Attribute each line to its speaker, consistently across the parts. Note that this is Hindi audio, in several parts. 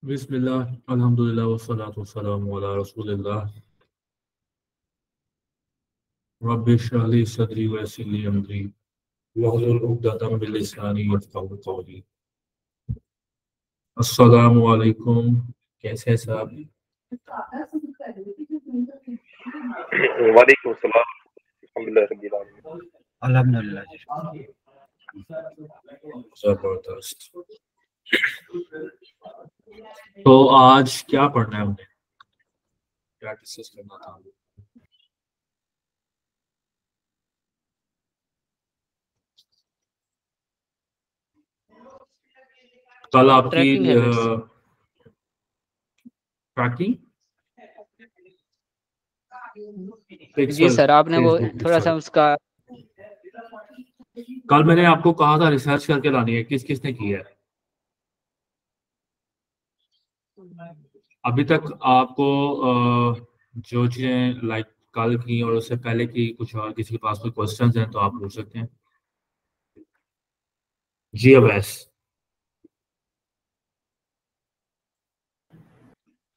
Speaker 1: बिस्मिल्लाह अल्हम्दुलिल्लाह वस्सलातु वस्सलामु अला रसूलिल्लाह रब्बि इश्रह ली सदरी व यस्सिर ली अमरी वहलुल उक़दतम मिन लिसानी यफ़क़हू क़ौली। अस्सलामु अलैकुम। कैसे हैं साहब?
Speaker 2: वालेकुम सलाम। अल्हम्दुलिल्लाह रब्बिल आलमीन।
Speaker 3: अल्हम्दुलिल्लाह जी।
Speaker 1: जबरदस्त। तो आज क्या पढ़ना है हमने, क्या डिस्कस करना था? कल आपकी
Speaker 3: ट्रैकिंग हैबिट्स।
Speaker 1: ट्रैकिंग
Speaker 3: जी
Speaker 1: पिक्सल
Speaker 3: सर, आपने वो
Speaker 1: फेसबुक
Speaker 3: थोड़ा सा
Speaker 1: पिक्सल।
Speaker 3: उसका
Speaker 1: कल मैंने आपको कहा था रिसर्च करके लानी है, किस किसने की है? अभी तक आपको जो चीजें लाइक कल की और उससे पहले की कुछ और किसी के पास कोई क्वेश्चंस हैं तो आप पूछ सकते हैं। जी अवैस।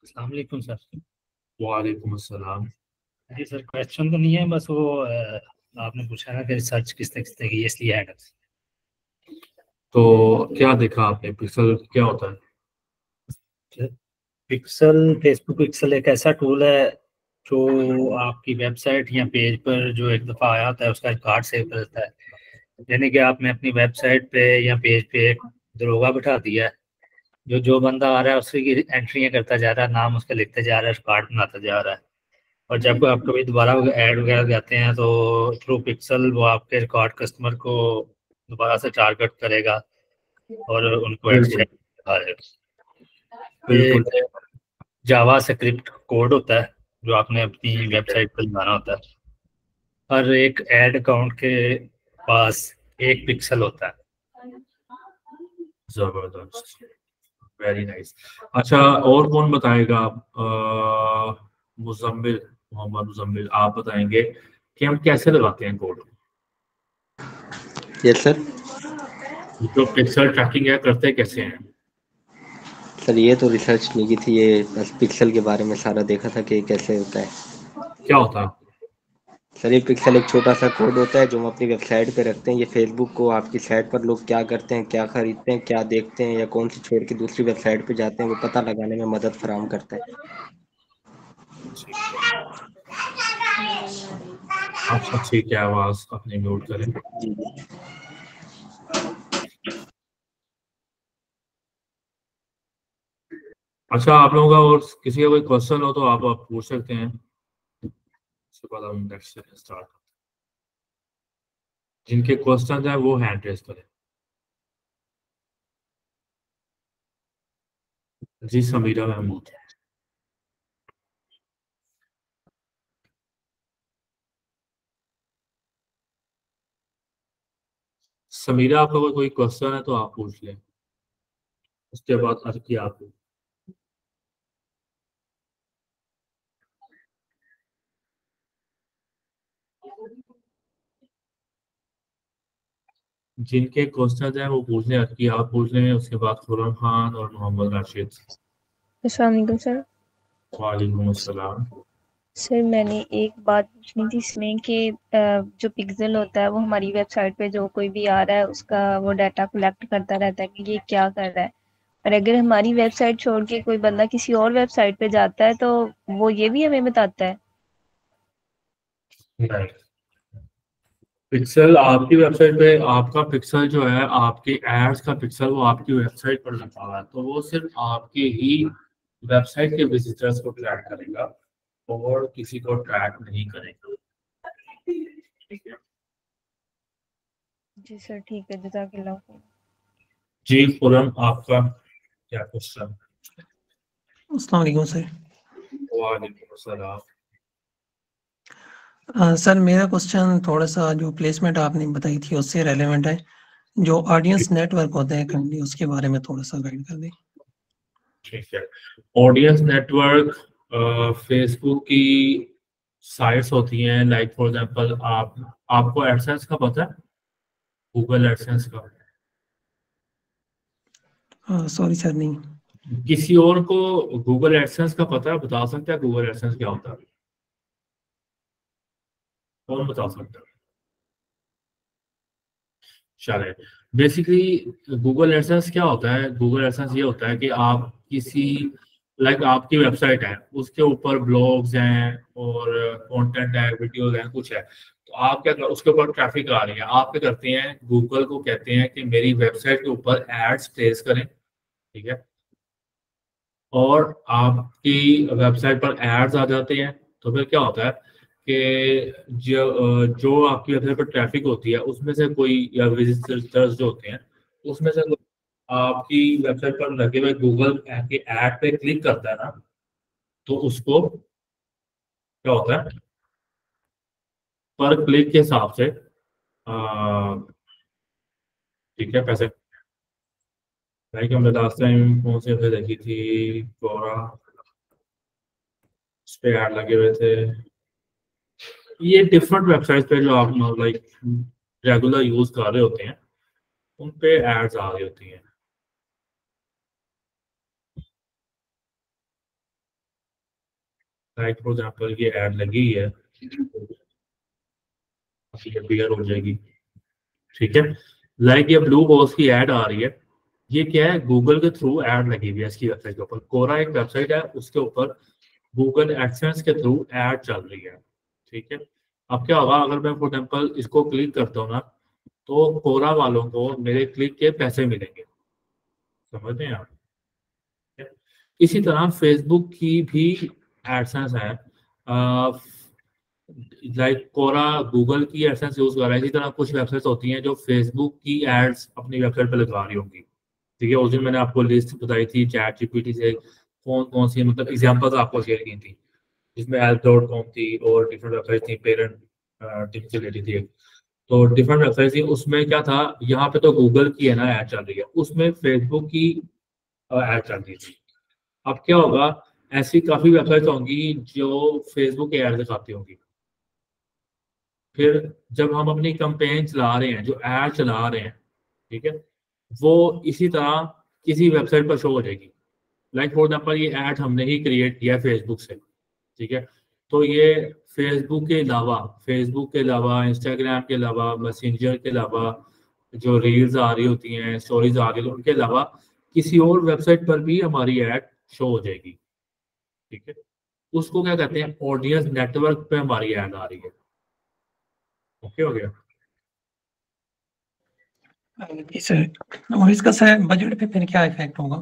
Speaker 4: अस्सलाम वालेकुम सर।
Speaker 1: वालेकुम अस्सलाम।
Speaker 4: जी सर, क्वेश्चन तो नहीं है, बस वो आपने पूछा ना कि रिसर्च किसने किसने की, इसलिए ऐड।
Speaker 1: तो क्या देखा आपने, पिक्सल क्या होता है?
Speaker 4: पिक्सल, फेसबुक पिक्सल एक ऐसा टूल है जो आपकी वेबसाइट या पेज पर जो एक दफ़ा आया होता है उसका रिकॉर्ड सेव करता है। यानी कि आपने अपनी वेबसाइट पे या पेज पे एक दरोगा बिठा दिया है, जो जो बंदा आ रहा है उसकी एंट्रियाँ करता जा रहा है, नाम उसका लिखते जा रहा है, रिकॉर्ड बनाता जा रहा है। और जब आप कभी दोबारा ऐड वगैरह जाते हैं तो थ्रू पिक्सल वो आपके रिकॉर्ड कस्टमर को दोबारा से टारगेट करेगा और उनको
Speaker 1: बिल्कुल
Speaker 4: दिखाएगा। ये
Speaker 1: बिल्कुल।
Speaker 4: जावा स्क्रिप्ट कोड होता है जो आपने अपनी वेबसाइट पर लगाना होता है। हर एक ऐड अकाउंट के पास एक पिक्सल होता है।
Speaker 1: जबरदस्त, वेरी नाइस। अच्छा, और कौन बताएगा? मुजम्मिल, मोहम्मद मुजम्मिल, आप बताएंगे कि हम कैसे लगाते हैं कोड?
Speaker 5: Yes sir.
Speaker 1: जो पिक्सल ट्रैकिंग है करते कैसे हैं?
Speaker 5: सर ये तो रिसर्च नहीं की थी, ये बस पिक्सल के बारे में सारा देखा था कि कैसे होता है।
Speaker 1: क्या होता है?
Speaker 5: सर ये पिक्सल एक छोटा सा कोड होता है जो हम अपनी वेबसाइट पे रखते हैं। ये फेसबुक को आपकी साइट पर लोग क्या करते हैं, क्या खरीदते हैं, क्या देखते हैं या कौन सी छोड़ के दूसरी वेबसाइट पे जाते हैं, वो पता लगाने में मदद फराहम करता है।
Speaker 1: ठीक है। अच्छा ठीक है, आवाज अपनी म्यूट करें।
Speaker 5: जी जी।
Speaker 1: अच्छा, आप लोगों का और किसी का कोई क्वेश्चन हो तो आप पूछ सकते हैं। उसके बाद हम नेक्स्ट सेशन स्टार्ट करते हैं। जिनके क्वेश्चन हैं वो हैंड रेज करें। जी समीरा महमूद। समीरा, आपका कोई क्वेश्चन है तो आप पूछ लें, उसके बाद अर्की आप। जिनके क्वेश्चन हैं वो पूछ लें, अर्की आप पूछ लें, उसके बाद खुरम खान और मोहम्मद राशिद।
Speaker 6: अस्सलाम वालेकुम सर।
Speaker 1: वालेकुम अस्सलाम।
Speaker 6: सर मैंने एक बात पूछनी थी इसमें कि जो पिक्सल होता है वो हमारी वेबसाइट पे जो कोई भी आ रहा है उसका वो डाटा कलेक्ट करता रहता है कि ये क्या कर रहा है, और अगर हमारी वेबसाइट छोड़ के कोई बंदा किसी और वेबसाइट पे जाता है तो वो ये भी हमें बताता है?
Speaker 1: नहीं, पिक्सल आपकी वेबसाइट पे, आपका पिक्सल जो है आपके एड्स का पिक्सल वो आपकी वेबसाइट पर लगा हुआ है, तो वो सिर्फ आपके ही वेबसाइट के विजिटर्स को ट्रैक करेगा और किसी को ट्रैक नहीं करेगा। ठीक है
Speaker 6: जी सर, ठीक है, जज़ाकल्लाह खैर।
Speaker 1: जी खुरम, आपका क्या क्वेश्चन?
Speaker 7: अस्सलाम वालेकुम सर।
Speaker 1: वालेकुम अस्सलाम।
Speaker 7: सर मेरा क्वेश्चन थोड़ा सा जो प्लेसमेंट आपने बताई थी उससे रेलेवेंट है। जो ऑडियंस नेटवर्क होते हैं करंटली उसके बारे में थोड़ा सा गाइड कर दें।
Speaker 1: ठीक है, ऑडियंस नेटवर्क फेसबुक की साइट्स होती हैं, लाइक फॉर एग्जांपल आपको एडसेंस का पता है? गूगल एडसेंस का।
Speaker 7: सॉरी सर नहीं।
Speaker 1: किसी और को गूगल एडसेंस का पता है? बता सकता है गूगल एडसेंस क्या होता है? कौन बता सकता है? चले, बेसिकली गूगल एडसेंस क्या होता है? गूगल एडसेंस ये होता है कि आप किसी आपकी वेबसाइट है, उसके ऊपर ब्लॉग्स हैं और कंटेंट है, वीडियोस हैं, कुछ है, तो आप क्या उसके ऊपर ट्रैफिक आ रही है, आप क्या करते हैं, गूगल को कहते हैं कि मेरी वेबसाइट के ऊपर एड्स प्लेस करें, ठीक है, और आपकी वेबसाइट पर एड्स आ जाते हैं। तो फिर क्या होता है कि जो आपकी वेबसाइट पर ट्रैफिक होती है उसमें से कोई, या विजिटर्स जो होते हैं उसमें से कोई आपकी वेबसाइट पर लगे हुए गूगल के ऐड पे क्लिक करता है ना, तो उसको क्या होता है, पर क्लिक के हिसाब से ठीक है पैसे। लाइक हमने लास्ट टाइम कौन से पे देखी थी, कोरा, उस पे ऐड लगे हुए थे। ये डिफरेंट वेबसाइट पे जो आप रेगुलर यूज कर रहे होते हैं उन पे एड्स आ रही होती हैं। लाइक फॉर एग्जांपल ये ऐड लगी है, ये क्लियर हो जाएगी, ठीक है। लाइक ये ब्लू बॉक्स की ऐड आ रही है, ये क्या है, गूगल के थ्रू ऐड लगी हुई है इसकी वेबसाइट के ऊपर। कोरा एक वेबसाइट है, उसके ऊपर गूगल एडसेंस के थ्रू ऐड चल रही है, ठीक है। अब क्या होगा, अगर मैं फॉर एग्जांपल इसको क्लिक करता हूँ ना, तो कोरा वालों को मेरे क्लिक के पैसे मिलेंगे, समझते हैं आप? इसी तरह फेसबुक की भी एडसेंस है, लाइक कोरा गूगल की एडसेंस यूज कर रहा है, इसी तरह कुछ वेबसाइट्स होती हैं जो फेसबुक की एड्स अपनी वेबसाइट पर लगा रही होंगी, ठीक है। उस दिन मैंने आपको लिस्ट बताई थी चैट जीपीटी से कौन कौन सी एग्जांपल्स आपको शेयर की थी, जिसमें help.com थी और डिफरेंट वेबसाइट थी, पेरेंट टीम से रिलेटेड थी, तो डिफरेंट वेबसाइट थी। उसमें क्या था, यहाँ पे तो गूगल की है ना ऐड चल रही है, उसमें फेसबुक की ऐड चल रही थी। अब क्या होगा, ऐसी काफी वेबसाइट होंगी जो फेसबुक के ऐड दिखाती होंगी, फिर जब हम अपनी कंपेन चला रहे हैं, जो ऐड चला रहे हैं, ठीक है, वो इसी तरह किसी वेबसाइट पर शो हो जाएगी। लाइक फॉर एग्जाम्पल ये ऐड हमने ही क्रिएट किया फेसबुक से, ठीक है, तो ये फेसबुक के अलावा इंस्टाग्राम के अलावा मैसेंजर के अलावा जो रील्स आ रही होती हैं, स्टोरीज आ रही है, उनके अलावा किसी और वेबसाइट पर भी हमारी ऐड शो हो जाएगी, ठीक है। उसको क्या कहते हैं, ऑडियंस नेटवर्क पे हमारी ऐड आ रही है। ओके हो गया?
Speaker 7: और इसका सर बजट पे फिर क्या इफेक्ट होगा?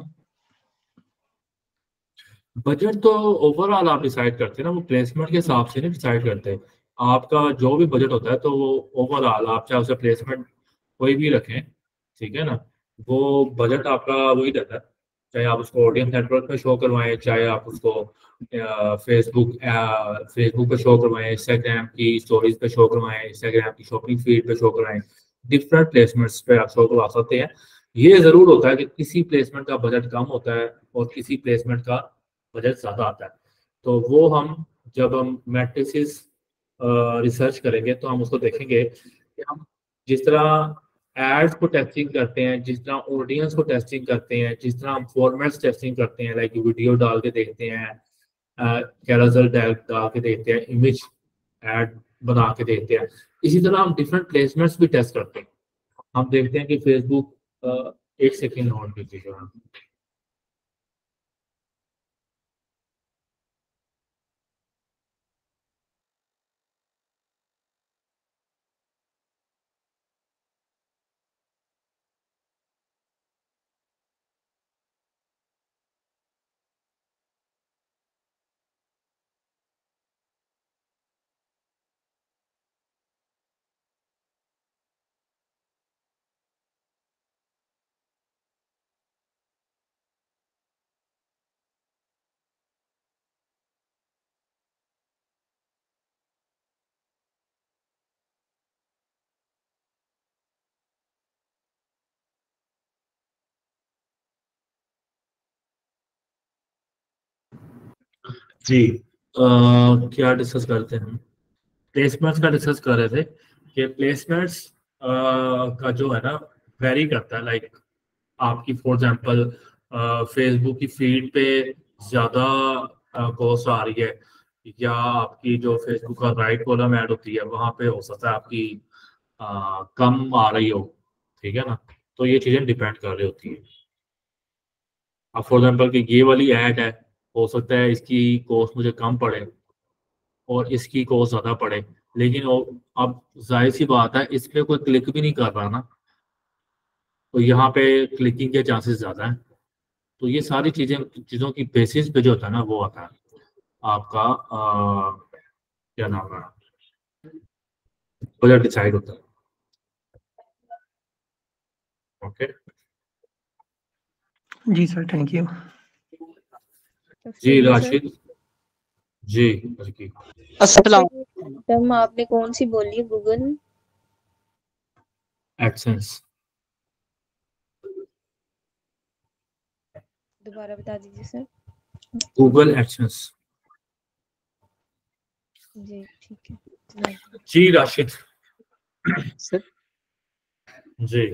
Speaker 1: बजट तो ओवरऑल आप डिसाइड करते हैं ना, वो प्लेसमेंट के हिसाब से नहीं डिसाइड करते। आपका जो भी बजट होता है तो वो ओवरऑल आप चाहे उसे प्लेसमेंट कोई भी रखें, ठीक है ना, वो बजट आपका वही रहता है। चाहे आप उसको ऑडियंस नेटवर्क पे शो करवाएं, चाहे आप उसको फेसबुक पे शो करवाएं, इंस्टाग्राम की स्टोरीज पे शो करवाएं, इंस्टाग्राम की शॉपिंग फीड पे शो करवाएं, डिफरेंट प्लेसमेंट्स पे आप शो करवा सकते हैं। ये जरूर होता है कि किसी प्लेसमेंट का बजट कम होता है और किसी प्लेसमेंट का बजट ज्यादा आता है। तो वो हम जब हम मैट्रिसेस रिसर्च करेंगे तो हम उसको देखेंगे कि हम जिस तरह एड्स को टेस्टिंग करते हैं, जिस तरह ऑडियंस को टेस्टिंग करते हैं, जिस तरह हम फॉर्मेट्स टेस्टिंग करते हैं, लाइक वीडियो डाल के देखते हैं, कैरोसेल डाल के देखते हैं, इमेज एड बना के देखते हैं, इसी तरह हम डिफरेंट प्लेसमेंट्स भी टेस्ट करते हैं। हम देखते हैं कि फेसबुक, एक सेकेंड होल्ड कीजिएगा। जी, क्या डिस्कस करते हैं हम? प्लेसमेंट्स का डिस्कस कर रहे थे कि प्लेसमेंट्स का जो है ना वेरी करता है। लाइक आपकी फॉर एग्जांपल फेसबुक की फीड पे ज़्यादा कॉस्ट आ रही है, या आपकी जो फेसबुक का राइट कॉलम ऐड होती है वहाँ पे हो सकता है आपकी कम आ रही हो, ठीक है ना। तो ये चीज़ें डिपेंड कर रही होती है। अब फॉर एग्जाम्पल कि ये वाली ऐड है, हो सकता है इसकी कॉस्ट मुझे कम पड़े और इसकी कॉस्ट ज़्यादा पड़े, लेकिन अब जाहिर सी बात है इस पे कोई क्लिक भी नहीं कर रहा ना, तो यहाँ पे क्लिकिंग के चांसेस ज़्यादा हैं। तो ये सारी चीज़ों की बेसिस पे जो होता है ना वो आता है आपका क्या नाम है, बजट डिसाइड होता है। ओके
Speaker 7: जी सर, थैंक यू।
Speaker 1: जी
Speaker 6: सर
Speaker 1: राशिद जी जी
Speaker 8: अस्सलाम।
Speaker 6: टर्म आपने कौन सी बोली है? Google
Speaker 1: AdSense.
Speaker 6: दोबारा बता दीजिए सर।
Speaker 1: Google AdSense.
Speaker 6: जी ठीक है।
Speaker 1: जी राशिद
Speaker 8: सर
Speaker 1: जी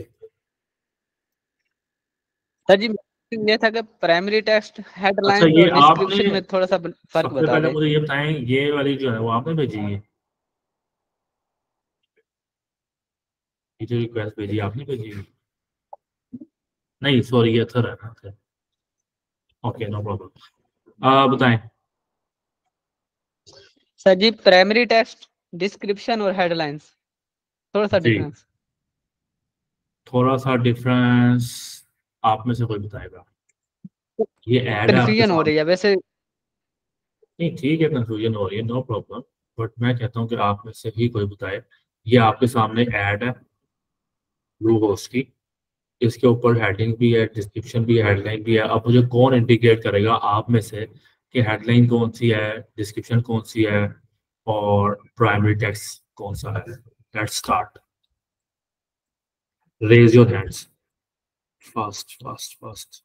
Speaker 8: सर जी, ये था कि प्राइमरी टेक्स्ट
Speaker 1: अच्छा,
Speaker 8: हेडलाइन
Speaker 1: ये
Speaker 8: और
Speaker 1: आपने
Speaker 8: डिस्क्रिप्शन में थोड़ा सा फर्क
Speaker 1: सबसे
Speaker 8: बता
Speaker 1: पहले
Speaker 8: दें।
Speaker 1: मुझे ये बताएं, ये वाली जो है वो आपने भेजी है, ये जो रिक्वेस्ट भेजी आपने भेजी है? नहीं सॉरी, ये अथर है ना। ओके नो प्रॉब्लम, बताएं।
Speaker 8: सर जी, प्राइमरी टेक्स्ट, डिस्क्रिप्शन और हेडलाइंस, थोड़ा सा
Speaker 1: जी
Speaker 8: डिफरेंस।
Speaker 1: थोड़ा सा डिफरेंस आप में से कोई बताएगा? ये ऐड है आपके
Speaker 8: कंफ्यूजन हो
Speaker 1: सामने।
Speaker 8: रही है वैसे।
Speaker 1: नहीं ठीक है, कंफ्यूजन हो रही है, नो प्रॉब्लम, बट मैं कहता हूँ कि आप में से ही कोई बताए। ये आपके सामने ऐड है ब्लू होस्ट की, इसके ऊपर हेडिंग भी है, डिस्क्रिप्शन भी है, हेडलाइन भी है। अब मुझे कौन इंडिकेट करेगा आप में से कि हेडलाइन कौन सी है, डिस्क्रिप्शन कौन सी है और प्राइमरी टेक्स्ट कौन सा है? Let's start, raise your hands, fast fast fast.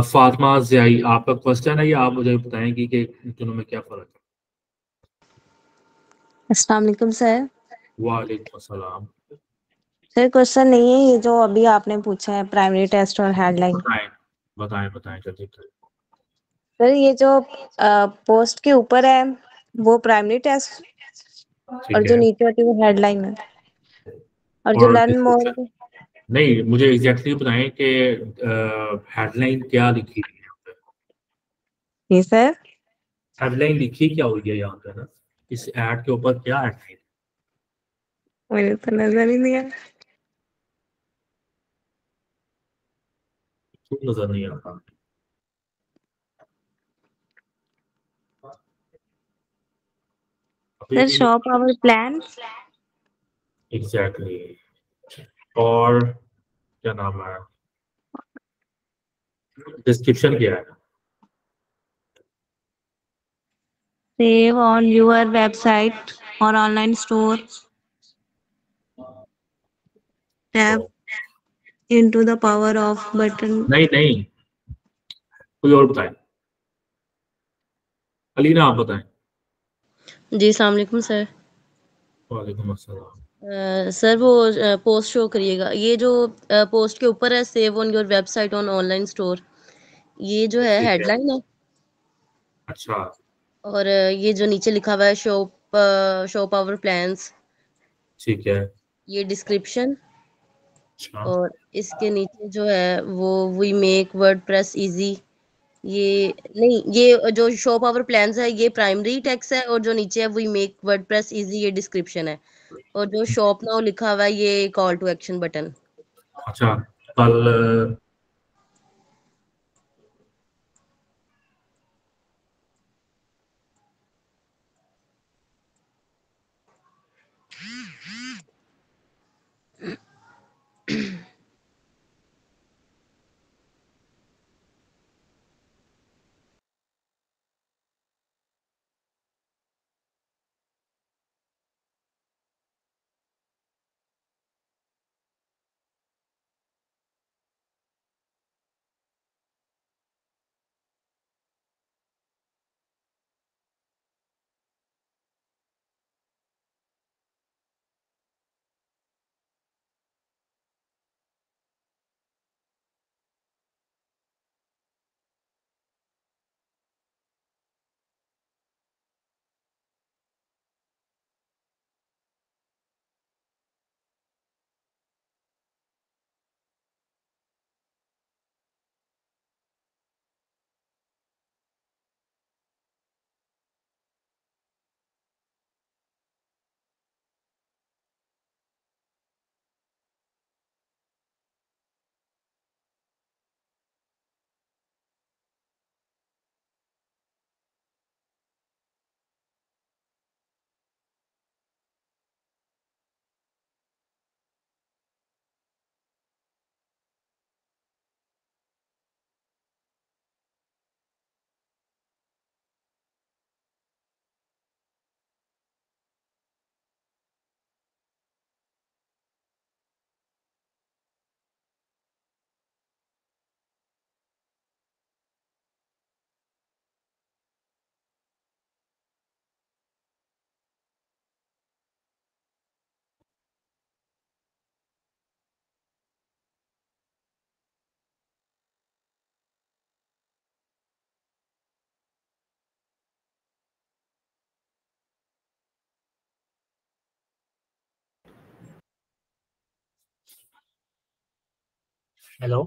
Speaker 1: Fatima Ziyai, आपका क्वेश्चन है या आप मुझे बताएंगी कि इन दोनों में क्या फ़र्क है?
Speaker 9: अस्सलाम वालेकुम सर।
Speaker 1: वालेकुम अस्सलाम।
Speaker 9: सर क्वेश्चन नहीं है ये जो अभी आपने पूछा है, प्राइमरी टेस्ट और हेडलाइन।
Speaker 1: बताएं बताएं बताएं जल्दी करें।
Speaker 9: सर ये जो पोस्ट के ऊपर है वो प्राइमरी टेस्ट और
Speaker 1: ठीक
Speaker 9: जो
Speaker 1: है,
Speaker 9: नीचे होती है वो हेडलाइन है, और जो
Speaker 1: और
Speaker 9: लर्न
Speaker 1: डिस्क्रिप्शन?
Speaker 9: मोर।
Speaker 1: नहीं, मुझे एग्जैक्टली बताएं कि हेडलाइन क्या लिखी है यहाँ पे?
Speaker 9: जी सर।
Speaker 1: हेडलाइन लिखी क्या हुई है यहाँ पे ना, इस ऐड के ऊपर क्या हेडलाइन?
Speaker 9: मुझे तो नजर ही नहीं आया।
Speaker 1: क्यों नजर नहीं आता? अभी
Speaker 9: सर
Speaker 1: भी
Speaker 9: शॉप आवर प्लान।
Speaker 1: एग्जैक्टली। और क्या नाम है, डिस्क्रिप्शन क्या है?
Speaker 9: सेव ऑन यूर वेबसाइट और online store, tap into the power off button.
Speaker 1: नहीं नहीं, कोई और बताएं। अलीना आप बताएं।
Speaker 10: जी अस्सलाम वालेकुम सर।
Speaker 1: वालेकुम अस्सलाम।
Speaker 10: सर वो पोस्ट शो करिएगा, ये जो पोस्ट के ऊपर है save on your website on online store, ये जो है
Speaker 1: ठीक है,
Speaker 10: हेडलाइन है।
Speaker 1: अच्छा
Speaker 10: और ये जो नीचे लिखा हुआ है शॉप आवर प्लान्स,
Speaker 1: ठीक है,
Speaker 10: ये डिस्क्रिप्शन।
Speaker 1: अच्छा
Speaker 10: और इसके नीचे जो है वो वी मेक वर्डप्रेस इजी, ये नहीं, ये जो शॉप आवर प्लान्स है ये प्राइमरी टेक्स्ट है, और जो नीचे है वी मेक वर्डप्रेस इजी ये डिस्क्रिप्शन है। और जो शॉप नाउ लिखा हुआ है ये कॉल टू एक्शन बटन।
Speaker 1: अच्छा। कल
Speaker 4: हेलो।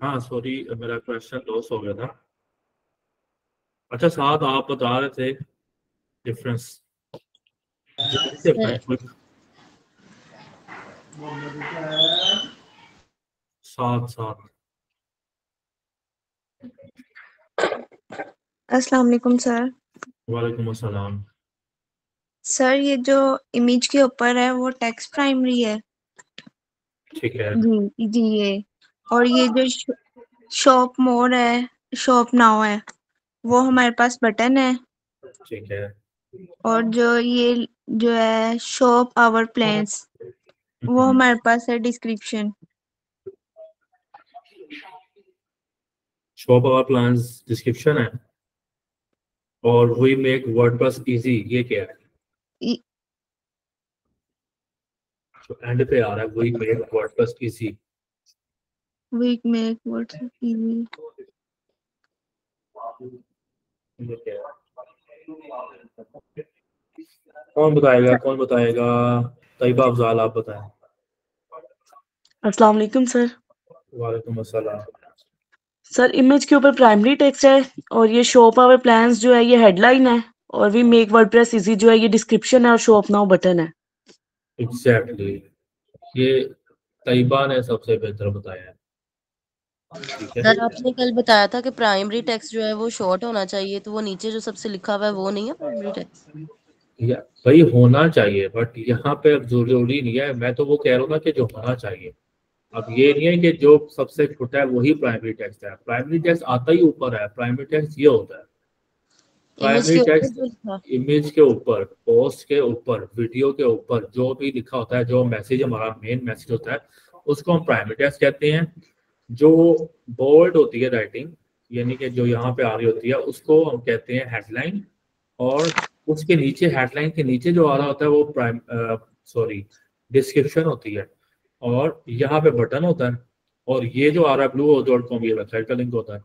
Speaker 1: हाँ सॉरी, मेरा क्वेश्चन लॉस हो गया था। अच्छा साथ आप बता रहे थे डिफरेंस जल्दी से बताएं quick। साथ साथ
Speaker 9: अस्सलाम वालेकुम सर।
Speaker 1: वालेकुम अस्सलाम।
Speaker 9: सर ये जो इमेज के ऊपर है वो टेक्स्ट प्राइमरी है।
Speaker 1: ठीक है।
Speaker 9: जी जी ये, और ये जो शॉप मोर है, शॉप नाउ है, वो हमारे पास बटन है।
Speaker 1: ठीक है।
Speaker 9: और जो ये जो है शॉप आवर प्लान्स, वो हमारे पास है description.
Speaker 1: Shop our plans description है, और वी मेक वर्डप्रेस इजी ये क्या है? तो एंड पे आ रहा है we make WordPress easy.
Speaker 9: We make words easy.
Speaker 1: ये क्या है? कौन बताएगा कौन बताएगा? तैयबा अफजाल आप बताएं।
Speaker 11: अस्सलाम वालेकुम सर।
Speaker 1: वालेकुम अस्सलाम।
Speaker 11: सर इमेज के ऊपर प्राइमरी टेक्स्ट है और ये शो अप आवर प्लान्स जो है ये हेडलाइन है, और वी मेक वर्डप्रेस इजी जो है ये डिस्क्रिप्शन है, और शो अप नाउ बटन है।
Speaker 1: एग्जैक्टली ये तैयबा ने सबसे बेहतर बताया है। ठीक है।
Speaker 10: सर आपने कल बताया था कि प्राइमरी टेक्स्ट जो है वो शॉर्ट होना चाहिए, तो वो नीचे जो सबसे लिखा हुआ है वो नहीं है प्राइमरी टेक्स्ट?
Speaker 1: या भाई होना चाहिए, बट यहाँ पे अब जरूरी नहीं है। मैं तो वो कह रहा हूँ ना कि जो होना चाहिए। अब ये नहीं है कि जो सबसे छोटा है वही प्राइमरी टेक्स्ट है। प्राइमरी टेक्स्ट आता ही ऊपर है। प्राइमरी टेक्स्ट ये होता है।
Speaker 10: इमेज
Speaker 1: प्राइमरी
Speaker 10: के ऊपर
Speaker 1: टेक्स्ट
Speaker 10: जो लिखा।
Speaker 1: इमेज के ऊपर, पोस्ट के ऊपर, वीडियो के ऊपर जो भी लिखा होता है, जो मैसेज हमारा मेन मैसेज होता है, उसको हम प्राइमरी टेक्स्ट कहते हैं। जो बोल्ड होती है राइटिंग, यानी कि जो यहाँ पे आ रही होती है, उसको हम कहते हैं हेडलाइन। और उसके नीचे, हेडलाइन के नीचे जो आ रहा होता है वो डिस्क्रिप्शन होती है। और यहाँ पे बटन होता है। और ये जो आ रहा है blue.com, ये वेबसाइट का लिंक होता है।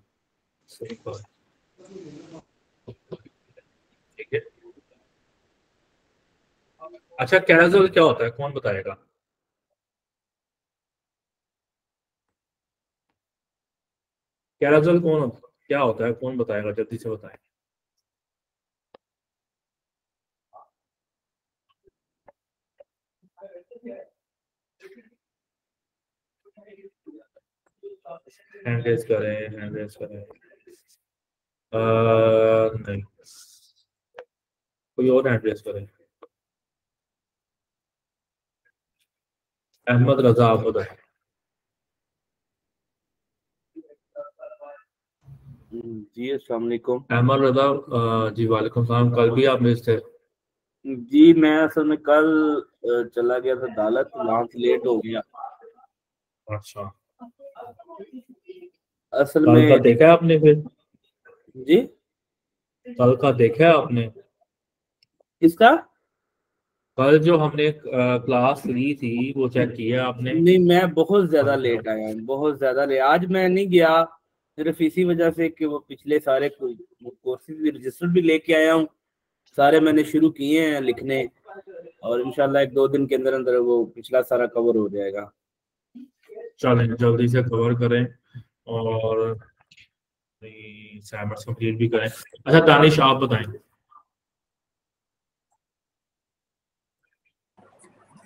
Speaker 1: ठीक है। अच्छा कैजुअल क्या होता है, कौन बताएगा? कैजुअल क्या होता है, कौन बताएगा? जल्दी से बताएं। हैंड रेज करें, हैंड रेज करें। नहीं, कोई और हैंड रेज करें। अहमद रजा आप बताएं।
Speaker 12: जी अस्सलाम वालेकुम।
Speaker 1: अहमद रजा, जी वालेकुम सलाम। कल भी आप मिस थे।
Speaker 12: जी मैं असल में कल चला गया था अदालत, वहां से लेट हो गया।
Speaker 1: अच्छा,
Speaker 12: असल
Speaker 1: कल का
Speaker 12: में
Speaker 1: देखा है आपने फिर?
Speaker 12: जी
Speaker 1: कल का देखा है आपने?
Speaker 12: किसका?
Speaker 1: कल जो हमने क्लास ली थी वो चेक किया आपने?
Speaker 12: नहीं मैं बहुत ज्यादा लेट आया हूँ, बहुत ज्यादा लेट। आज मैं नहीं गया सिर्फ इसी वजह से कि वो पिछले सारे कोर्सेज भी रजिस्टर भी लेके आया हूँ, सारे मैंने शुरू किए हैं लिखने, और इंशाल्लाह 1-2 दिन के अंदर अंदर वो पिछला सारा कवर हो जाएगा।
Speaker 1: चलें जल्दी से कवर करें और असाइनमेंट्स कंप्लीट भी करें। अच्छा दानिश आप बताएं।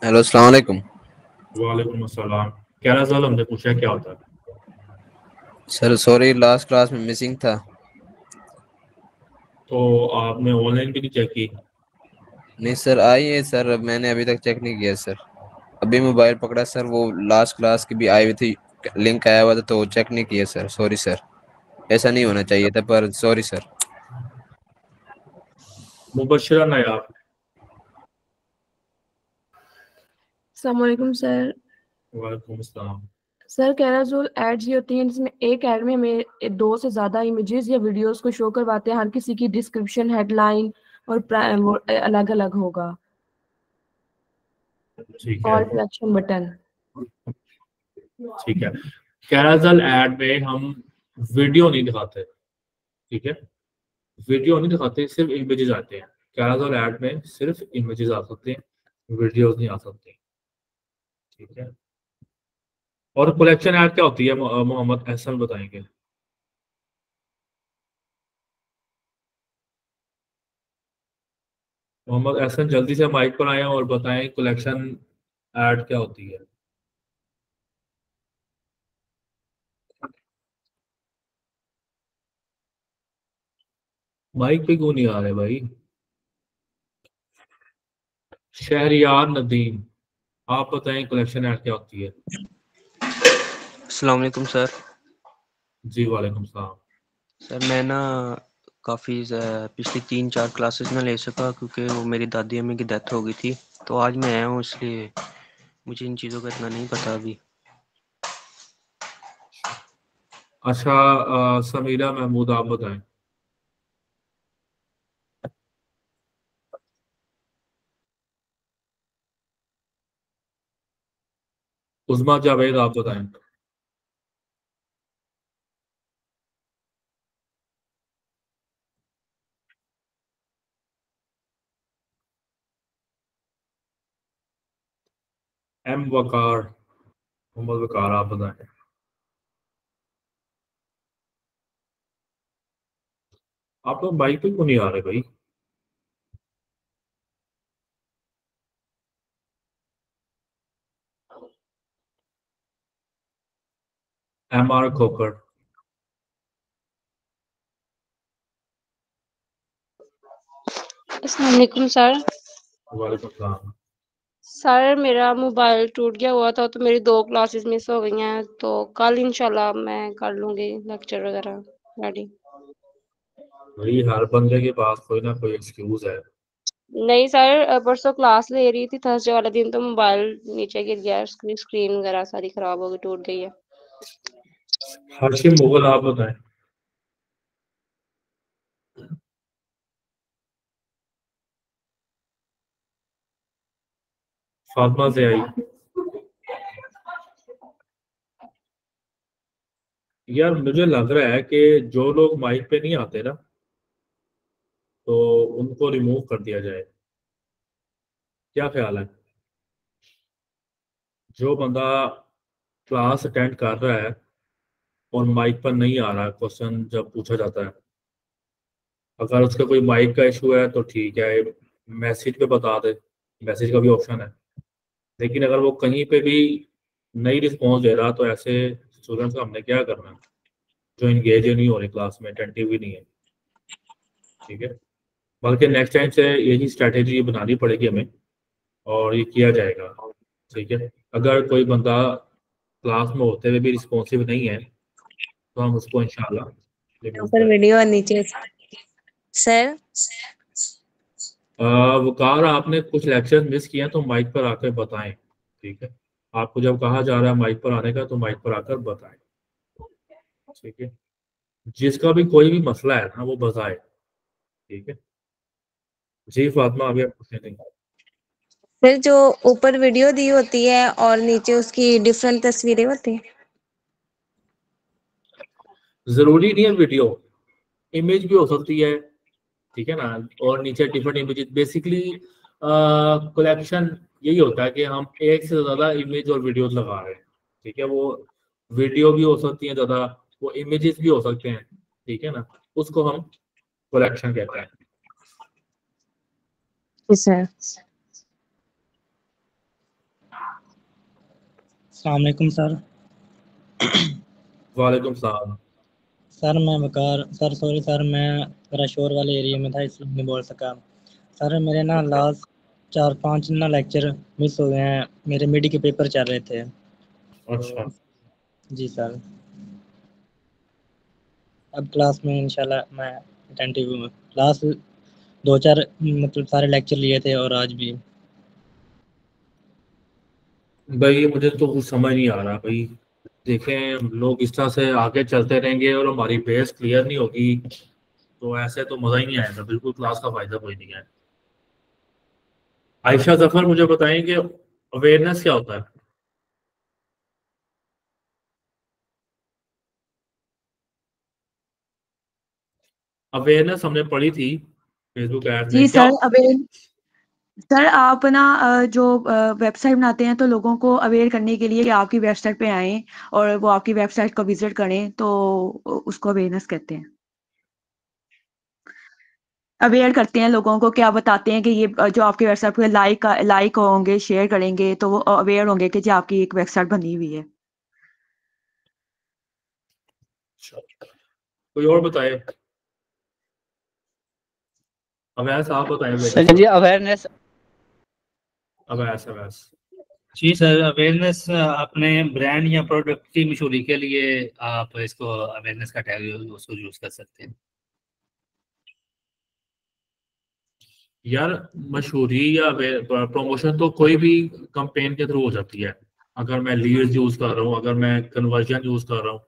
Speaker 13: हेलो अस्सलाम वालेकुम।
Speaker 1: वालेकुम अस्सलाम। कैराजल हमने पूछा क्या होता है?
Speaker 13: सर सॉरी लास्ट क्लास में मिसिंग था।
Speaker 1: तो आपने ऑनलाइन भी नहीं चेक की?
Speaker 13: नहीं सर आई है सर, मैंने अभी तक चेक नहीं किया सर। अभी मोबाइल पकड़ा सर, वो लास्ट क्लास की भी आई हुई थी, लिंक आया हुआ था तो चेक नहीं किया सर, सॉरी सर। ऐसा नहीं होना चाहिए था पर सॉरी सर।
Speaker 1: मुबशरा नायाब।
Speaker 14: अस्सलामुअलैकुम सर।
Speaker 1: वालेकुम अस्सलाम।
Speaker 14: सर कह रहा जो एड्स ये होती हैं जिसमें एक ऐड में हमें 2 से ज्यादा इमेजेस या वीडियोस को शो करवाते हैं, हर किसी की डिस्क्रिप्शन, हेडलाइन और वो अलग अलग होगा।
Speaker 1: ठीक है
Speaker 14: और सिलेक्शन बटन।
Speaker 1: ठीक है। कैराजल ऐड में हम वीडियो नहीं दिखाते, ठीक है, वीडियो नहीं दिखाते, सिर्फ इमेजेस आते हैं। कैराजल ऐड में सिर्फ इमेजेस आ सकते हैं, वीडियोस नहीं आ सकते, ठीक है। और कलेक्शन ऐड क्या होती है, मोहम्मद एहसन बताएंगे। मोहम्मद एहसन जल्दी से माइक पर आए और बताएं कलेक्शन ऐड क्या होती है। माइक पे क्यों नहीं आ रहे भाई? शहरियार नदीम, आप बताएं कलेक्शन ऐड क्या होती है।
Speaker 15: अस्सलाम वालेकुम सर।
Speaker 1: जी वालेकुम सलाम।
Speaker 15: सर मैं ना काफ़ी पिछली 3-4 क्लासेस ना ले सका क्योंकि वो मेरी दादी अम्मी की डेथ हो गई थी, तो आज मैं आया हूँ इसलिए मुझे इन चीज़ों का इतना नहीं पता अभी।
Speaker 1: अच्छा, समीरा महमूद आप बताएं। उस्मा जावेद आप बताएं। एम वकार, मोहम्मद वकार आप बताएं। आप लोग बाइक पे क्यों नहीं आ रहे भाई? एम आर खोकर।
Speaker 16: अस्सलाम वालेकुम सर।
Speaker 1: वालेकुम सलाम।
Speaker 16: सर मेरा मोबाइल टूट गया हुआ था तो मेरी 2 क्लासेस मिस हो गई हैं, तो कल इंशाल्लाह मैं कर लूंगी लेक्चर वगैरह रेडी।
Speaker 1: भाई हर बंदे के पास कोई ना कोई एक्सक्यूज है।
Speaker 16: नहीं सर, परसों क्लास ले रही थी थर्सडे वाले दिन तो मोबाइल नीचे गिर गया, स्क्रीन वगैरह सारी खराब हो गई, टूट गई है।
Speaker 1: हाशिम मुगल आप बताएं। फातिमा से आई। यार मुझे लग रहा है कि जो लोग माइक पे नहीं आते ना, तो उनको रिमूव कर दिया जाए। क्या ख्याल है? जो बंदा क्लास अटेंड कर रहा है और माइक पर नहीं आ रहा है, क्वेश्चन जब पूछा जाता है, अगर उसका कोई माइक का इशू है तो ठीक है, मैसेज पे बता दे, मैसेज का भी ऑप्शन है। लेकिन अगर वो कहीं पे भी नहीं रिस्पॉन्स दे रहा तो ऐसे स्टूडेंट्स का हमने क्या करना है, जो इंगेज नहीं हो रहे क्लास में, अटेंटिव भी नहीं है, ठीक है। बल्कि नेक्स्ट टाइम से यही स्ट्रैटेजी बनानी पड़ेगी हमें और ये किया जाएगा, ठीक है। अगर कोई बंदा क्लास में होते हुए भी रिस्पॉन्सिव नहीं है तो हम उसको इंशाल्लाह रिमूव
Speaker 10: ऊपर
Speaker 1: करेंगे।
Speaker 10: वीडियो नीचे सर।
Speaker 1: वकार आपने कुछ लेक्चर मिस किए हैं तो माइक पर आकर बताएं, ठीक है। आपको जब कहा जा रहा है माइक पर आने का तो माइक पर आकर बताएं, ठीक है। जिसका भी कोई भी मसला है ना वो बताए, ठीक है। जी फातिमा अभी आप पूछे नहीं।
Speaker 10: फिर जो ऊपर वीडियो दी होती है और नीचे उसकी डिफरेंट तस्वीरें होती हैं।
Speaker 1: जरूरी नहीं है वीडियो, इमेज भी हो सकती है, ठीक है ना। और नीचे डिफरेंट इमेजेस, बेसिकली कलेक्शन यही होता है कि हम एक से ज्यादा इमेज और वीडियोस लगा रहे हैं, ठीक है। वो वीडियो भी हो सकती है ज्यादा, वो इमेजेस भी हो सकते हैं, ठीक है ना। उसको हम कलेक्शन कहते हैं।
Speaker 10: सर
Speaker 3: अस्सलाम वालेकुम सर।
Speaker 1: वालेकुम सलाम।
Speaker 17: सर मैं वकार सर सॉरी सर मैं थोड़ा शोर वाले एरिया में था इसलिए नहीं बोल सका। सर मेरे ना लास्ट 4-5 ना लेक्चर मिस हो गए हैं, मेरे मिडी के पेपर चल रहे थे।
Speaker 1: अच्छा।
Speaker 17: जी सर। अब क्लास में इंशाल्लाह मैं अटेंटिव हूँ। क्लास 2-4 मतलब सारे लेक्चर लिए थे और आज भी।
Speaker 1: भाई मुझे तो कुछ समझ नहीं आ रहा भाई। देखें हम लोग इस तरह से आगे चलते रहेंगे और हमारी बेस क्लियर नहीं होगी तो ऐसे तो मजा ही नहीं आएगा, बिल्कुल क्लास का फायदा कोई नहीं है। आयशा जफर मुझे बताएंगे अवेयरनेस क्या होता है? अवेयरनेस हमने पढ़ी थी फेसबुक ऐड
Speaker 14: जी
Speaker 1: में, क्या?
Speaker 14: सर अवेयर सर आप ना जो वेबसाइट बनाते हैं तो लोगों को अवेयर करने के लिए कि आपकी वेबसाइट पे आएं और वो आपकी वेबसाइट को विजिट करें तो उसको अवेयरनेस कहते हैं। अवेयर करते हैं लोगों को, क्या बताते हैं कि ये जो आपकी वेबसाइट पे लाइक होंगे, शेयर करेंगे तो वो अवेयर होंगे कि जी आपकी एक वेबसाइट बनी हुई है।
Speaker 1: कोई और बताए? अवैस आप बताएं बेटा।
Speaker 8: सर जी अवेयरनेस
Speaker 1: अवैस अवैस।
Speaker 4: जी सर, अवेयरनेस अपने ब्रांड या प्रोडक्ट की मशहूरी के लिए आप इसको अवेयरनेस का टैग उसको यूज कर सकते हैं।
Speaker 1: यार मशहूरी या प्रमोशन तो कोई भी कंपेन के थ्रू हो जाती है। अगर मैं लीड्स यूज कर रहा हूँ, अगर मैं कन्वर्जन यूज कर रहा हूँ,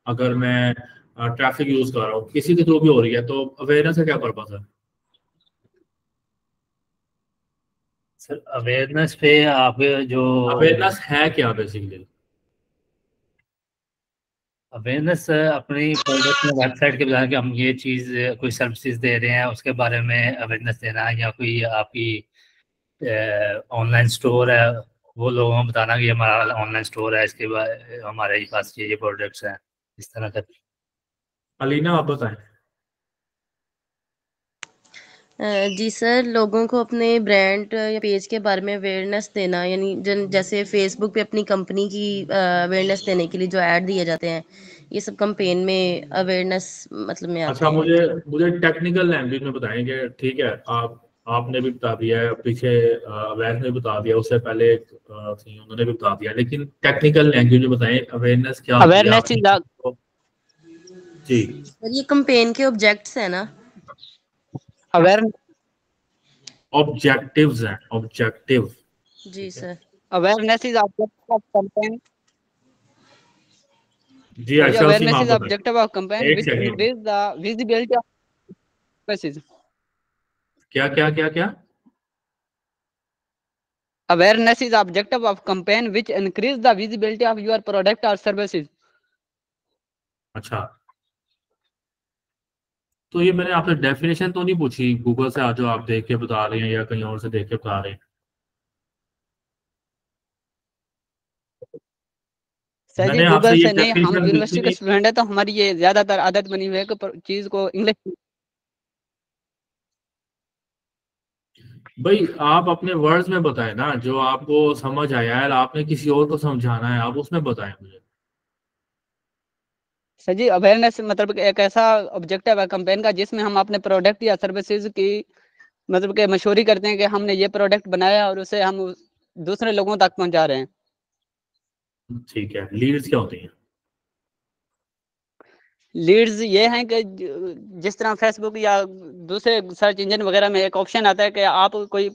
Speaker 1: अगर मैं ट्रैफिक यूज कर रहा हूँ, किसी के थ्रू भी हो रही है तो अवेयरनेस का क्या पर्पस है?
Speaker 4: सर अवेयरनेस पे आप जो
Speaker 1: अवेयरनेस है क्या बेसिकली?
Speaker 4: अवेयरनेस अपनी प्रोडक्ट में वेबसाइट के बजाय कि हम ये चीज़ कोई सर्विसेज दे रहे हैं उसके बारे में अवेयरनेस देना है, या कोई आपकी ऑनलाइन स्टोर है वो लोगों को बताना कि हमारा ऑनलाइन स्टोर है, इसके बाद हमारे पास ये प्रोडक्ट्स हैं, इस तरह का।
Speaker 1: अलीना आप बताएं।
Speaker 10: जी सर, लोगों को अपने ब्रांड या पेज के बारे में अवेयरनेस देना, यानी जैसे फेसबुक पे अपनी कंपनी की अवेयरनेस देने के लिए जो ऐड दिए जाते हैं, ये सब कंपेन में अवेयरनेस मतलब में आते
Speaker 1: अच्छा,
Speaker 10: हैं।
Speaker 1: मुझे मुझे टेक्निकल लैंग्वेज में बताएंगे, ठीक है? आपने भी बता दिया है, पीछे अवैस ने भी बता दिया, उससे पहले एक थी उन्होंने भी बता दिया, लेकिन टेक्निकल लैंग्वेज में बताएं अवेयरनेस क्या होती है
Speaker 8: अवेयरनेस
Speaker 1: आपने
Speaker 8: इज
Speaker 1: जी।
Speaker 10: सर ये कंपेन के ऑब्जेक्ट्स है ना।
Speaker 8: अवेयर
Speaker 1: ऑब्जेक्टिव्स हैं, ऑब्जेक्टिव।
Speaker 10: जी sir.
Speaker 8: Awareness is objective of campaign
Speaker 1: जी आयशा वसीम
Speaker 8: awareness
Speaker 1: आप
Speaker 8: is
Speaker 1: बताएं।
Speaker 8: objective of campaign
Speaker 1: एक
Speaker 8: which
Speaker 1: second.
Speaker 8: increase the visibility of services.
Speaker 1: क्या क्या क्या क्या?
Speaker 8: Awareness is objective of campaign which increase the visibility of your product or services.
Speaker 1: अच्छा, तो ये मैंने आपसे डेफिनेशन तो नहीं पूछी गूगल से, आज जो आप देख के बता रहे हैं या कहीं और से देख के बता रहे हैं?
Speaker 8: सर जी
Speaker 1: मैंने आपसे
Speaker 8: गूगल
Speaker 1: ये
Speaker 8: से नहीं, हम
Speaker 1: डेफिनेशन बिल्कुल
Speaker 8: यूनिवर्सिटी के
Speaker 1: नहीं।
Speaker 8: स्टूडेंट है तो हमारी ये ज्यादातर आदत बनी हुई है कि चीज को इंग्लिश।
Speaker 1: भाई आप अपने वर्ड्स में बताएं ना, जो आपको समझ आया है, आपने किसी और को समझाना है, आप उसमें बताएं मुझे।
Speaker 8: सर जी अवेयरनेस मतलब एक ऐसा ऑब्जेक्टिव है कैंपेन का जिसमें हम अपने प्रोडक्ट या सर्विसेज की मतलब के मशहूरी करते हैं कि हमने ये प्रोडक्ट बनाया और उसे हम दूसरे लोगों तक पहुंचा रहे हैं।
Speaker 1: ठीक है, लीड्स क्या होती हैं?
Speaker 8: लीड्स ये हैं कि जिस तरह फेसबुक या दूसरे सर्च इंजन वगैरह में एक ऑप्शन आता है कि आप कोई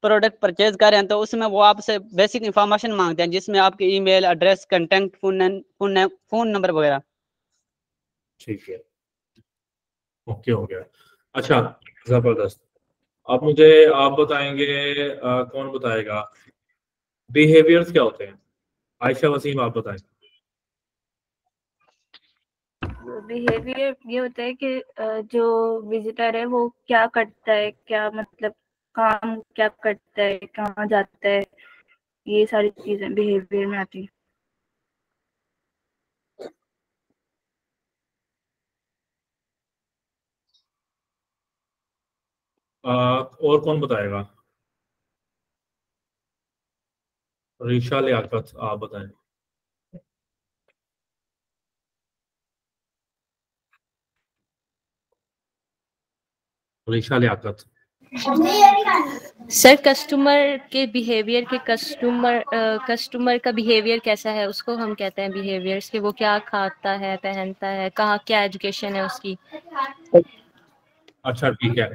Speaker 8: प्रोडक्ट परचेज कर रहे हैं तो उसमें वो आपसे बेसिक इंफॉर्मेशन मांगते हैं जिसमें आपकी email address, content, phone number वगैरह।
Speaker 1: ठीक है, ओके हो गया। अच्छा, जबरदस्त। अब मुझे आप बताएंगे, कौन बताएगा बिहेवियर्स क्या होते हैं? आयशा वसीम आप बताएं।
Speaker 6: बिहेवियर ये होता है कि जो विजिटर है वो क्या करता है, क्या मतलब काम क्या करता है, कहाँ जाता है, ये सारी चीजें बिहेवियर में आती है।
Speaker 1: और कौन बताएगा? रीशा लियाकत आप बताएं। अलीशा लियाकत।
Speaker 18: सर कस्टमर के बिहेवियर के कस्टमर का बिहेवियर कैसा है उसको हम कहते हैं बिहेवियर्स के, वो क्या खाता है पहनता है कहाँ क्या एजुकेशन है उसकी।
Speaker 1: अच्छा ठीक है,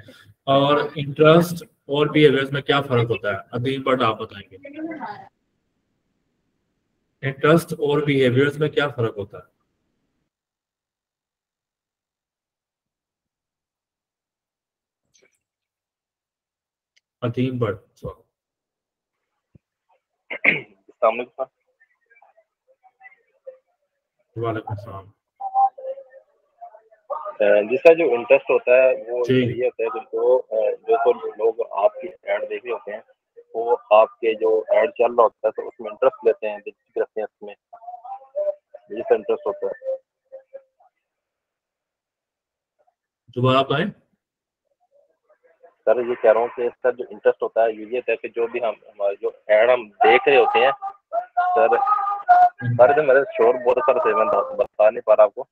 Speaker 1: और इंटरेस्ट और बिहेवियर्स में क्या फर्क होता है? अदीम बट आप बताएंगे। इंटरेस्ट और बिहेवियर्स में क्या फर्क होता है? अदीम बट वालेकुम सलाम।
Speaker 2: जिसका जो इंटरेस्ट होता है वो
Speaker 1: जी।
Speaker 2: ये होता है जो तो लोग आपकी ऐड देख रहे होते हैं वो आपके जो ऐड चल रहा होता है तो उसमें इंटरेस्ट लेते हैं, दिलचस्पी रखते हैं उसमें, जिसका इंटरेस्ट होता है।
Speaker 1: दोबारा बताएं।
Speaker 2: सर ये कह रहा हूँ कि इसका जो इंटरेस्ट होता है ये होता है कि जो भी हमारे जो ऐड हम देख रहे होते हैं सर तो मेरे शोर बहुत सर से मैं बता नहीं पा रहा आपको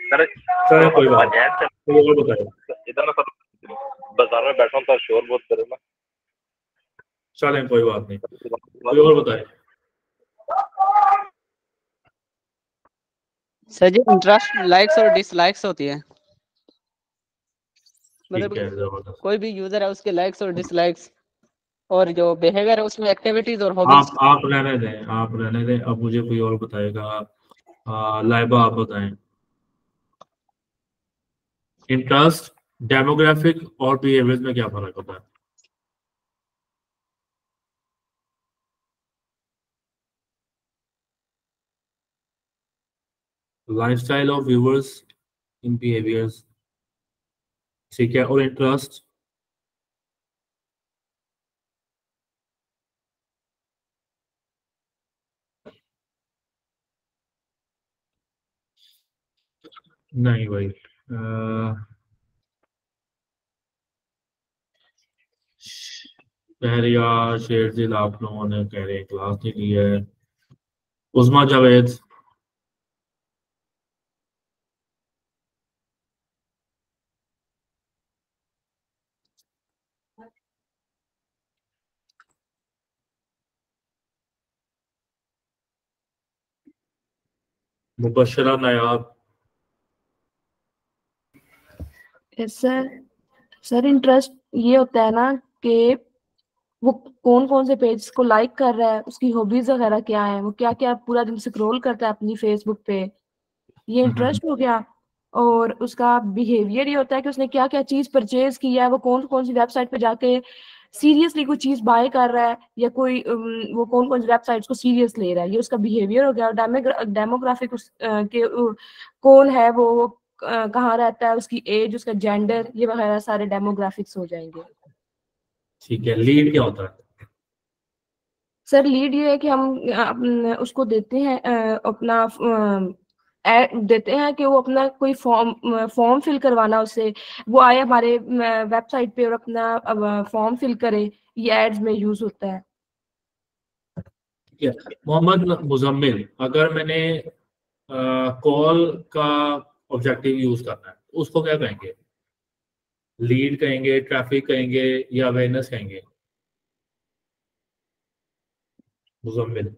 Speaker 2: सर।
Speaker 1: कोई बात नहीं,
Speaker 2: इधर मैं बाजार में बैठा हूँ सर, शोर बहुत करे ना।
Speaker 1: चलें कोई बात नहीं, कोई और बताए।
Speaker 8: सर जी इंटरेस्ट लाइक्स और डिसलाइक्स होती है, मतलब कोई भी यूजर है उसके लाइक्स और डिसलाइक्स, और जो बिहेवियर है उसमें एक्टिविटीज और हॉबीज।
Speaker 1: आप रहने दें, अब मुझे कोई और बताएगा। लाइबा आप बताएं। इंटरेस्ट, डेमोग्राफिक और बिहेवियर में क्या फर्क होता है? Lifestyle of viewers in behaviours, ठीक है, और इंटरेस्ट नहीं भाई। पहरिया शेरजिल आप लोगों ने कह रहे क्लास नहीं ली है। उस्मा जावेद, मुबशरा नायाब।
Speaker 11: सर इंटरेस्ट ये होता है ना कि वो कौन कौन से पेज को लाइक कर रहा है, उसकी हॉबीज वगैरह क्या है, वो क्या क्या पूरा दिन स्क्रॉल करता है अपनी फेसबुक पे, ये इंटरेस्ट हो गया। और उसका बिहेवियर ये होता है कि उसने क्या क्या चीज परचेज किया है, वो कौन कौन सी वेबसाइट पे जाके सीरियसली कोई चीज बाय कर रहा है, या कोई वो कौन कौन सी वेबसाइट्स को सीरियस ले रहा है, ये उसका बिहेवियर हो गया। और डेमोग्राफिक कौन है वो कहाँ रहता है, उसकी एज, उसका जेंडर, ये वगैरह सारे डेमोग्राफिक्स हो जाएंगे।
Speaker 1: ठीक है, लीड क्या होता है?
Speaker 11: सर लीड ये है कि हम उसको देते हैं अपना देते हैं कि वो अपना कोई फॉर्म फिल करवाना, उससे वो आए हमारे वेबसाइट पे और अपना फॉर्म फिल करे, ये एड्स में यूज होता है।
Speaker 1: ठीक है, मोहम्मद मुजम्मिल, अगर मैंने कॉल का ऑब्जेक्टिव यूज करना है उसको क्या कहेंगे? लीड कहेंगे, ट्रैफिक कहेंगे, या अवेयरनेस कहेंगे? मुजम्मिल।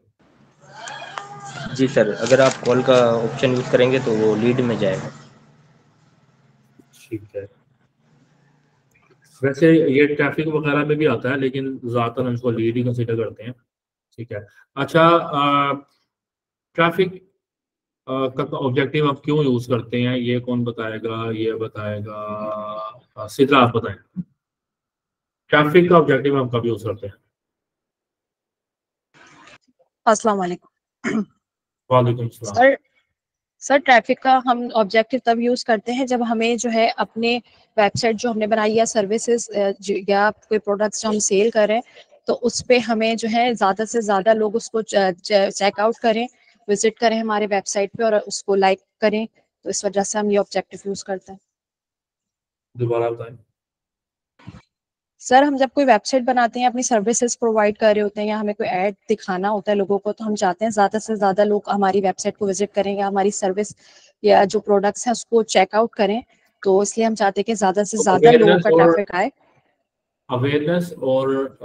Speaker 5: जी सर, अगर आप कॉल का ऑप्शन यूज करेंगे तो वो लीड में जाएगा।
Speaker 1: ठीक है, वैसे ये ट्रैफिक वगैरह में भी आता है लेकिन ज़्यादातर हम इसको लीड ही कंसीडर करते हैं। ठीक है, अच्छा ट्रैफिक का ऑब्जेक्टिव आप क्यों यूज करते हैं, ये कौन बताएगा? ये बताएगा सिद्रा, आप बताएं। ट्रैफिक का ऑब्जेक्टिव हम कब यूज करते हैं?
Speaker 19: अस्सलाम वालेकुम।
Speaker 1: वालेकुम सलाम।
Speaker 19: सर ट्रैफिक का हम ऑब्जेक्टिव तब यूज करते हैं जब हमें जो है अपने वेबसाइट जो हमने बनाई या सर्विसेज या कोई प्रोडक्ट्स जो हम सेल कर रहे हैं तो उस पे हमें जो है ज़्यादा से ज़्यादा लोग उसको चेकआउट करें, विजिट करें हमारे वेबसाइट पे और उसको लाइक करें, तो इस वजह से हम ये ऑब्जेक्टिव यूज करते हैं।
Speaker 1: दोबारा बताएं।
Speaker 19: सर हम जब कोई वेबसाइट बनाते हैं, अपनी सर्विसेज प्रोवाइड कर रहे होते हैं या हमें कोई ऐड दिखाना होता है लोगों को, तो हम चाहते हैं ज़्यादा से ज़्यादा लोग हमारी वेबसाइट को विजिट करें या हमारी सर्विस या जो प्रोडक्ट्स हैं उसको चेकआउट करें, तो इसलिए हम चाहते हैं कि ज्यादा से ज्यादा लोगों का ट्रैफिक आए।
Speaker 1: अवेयरनेस और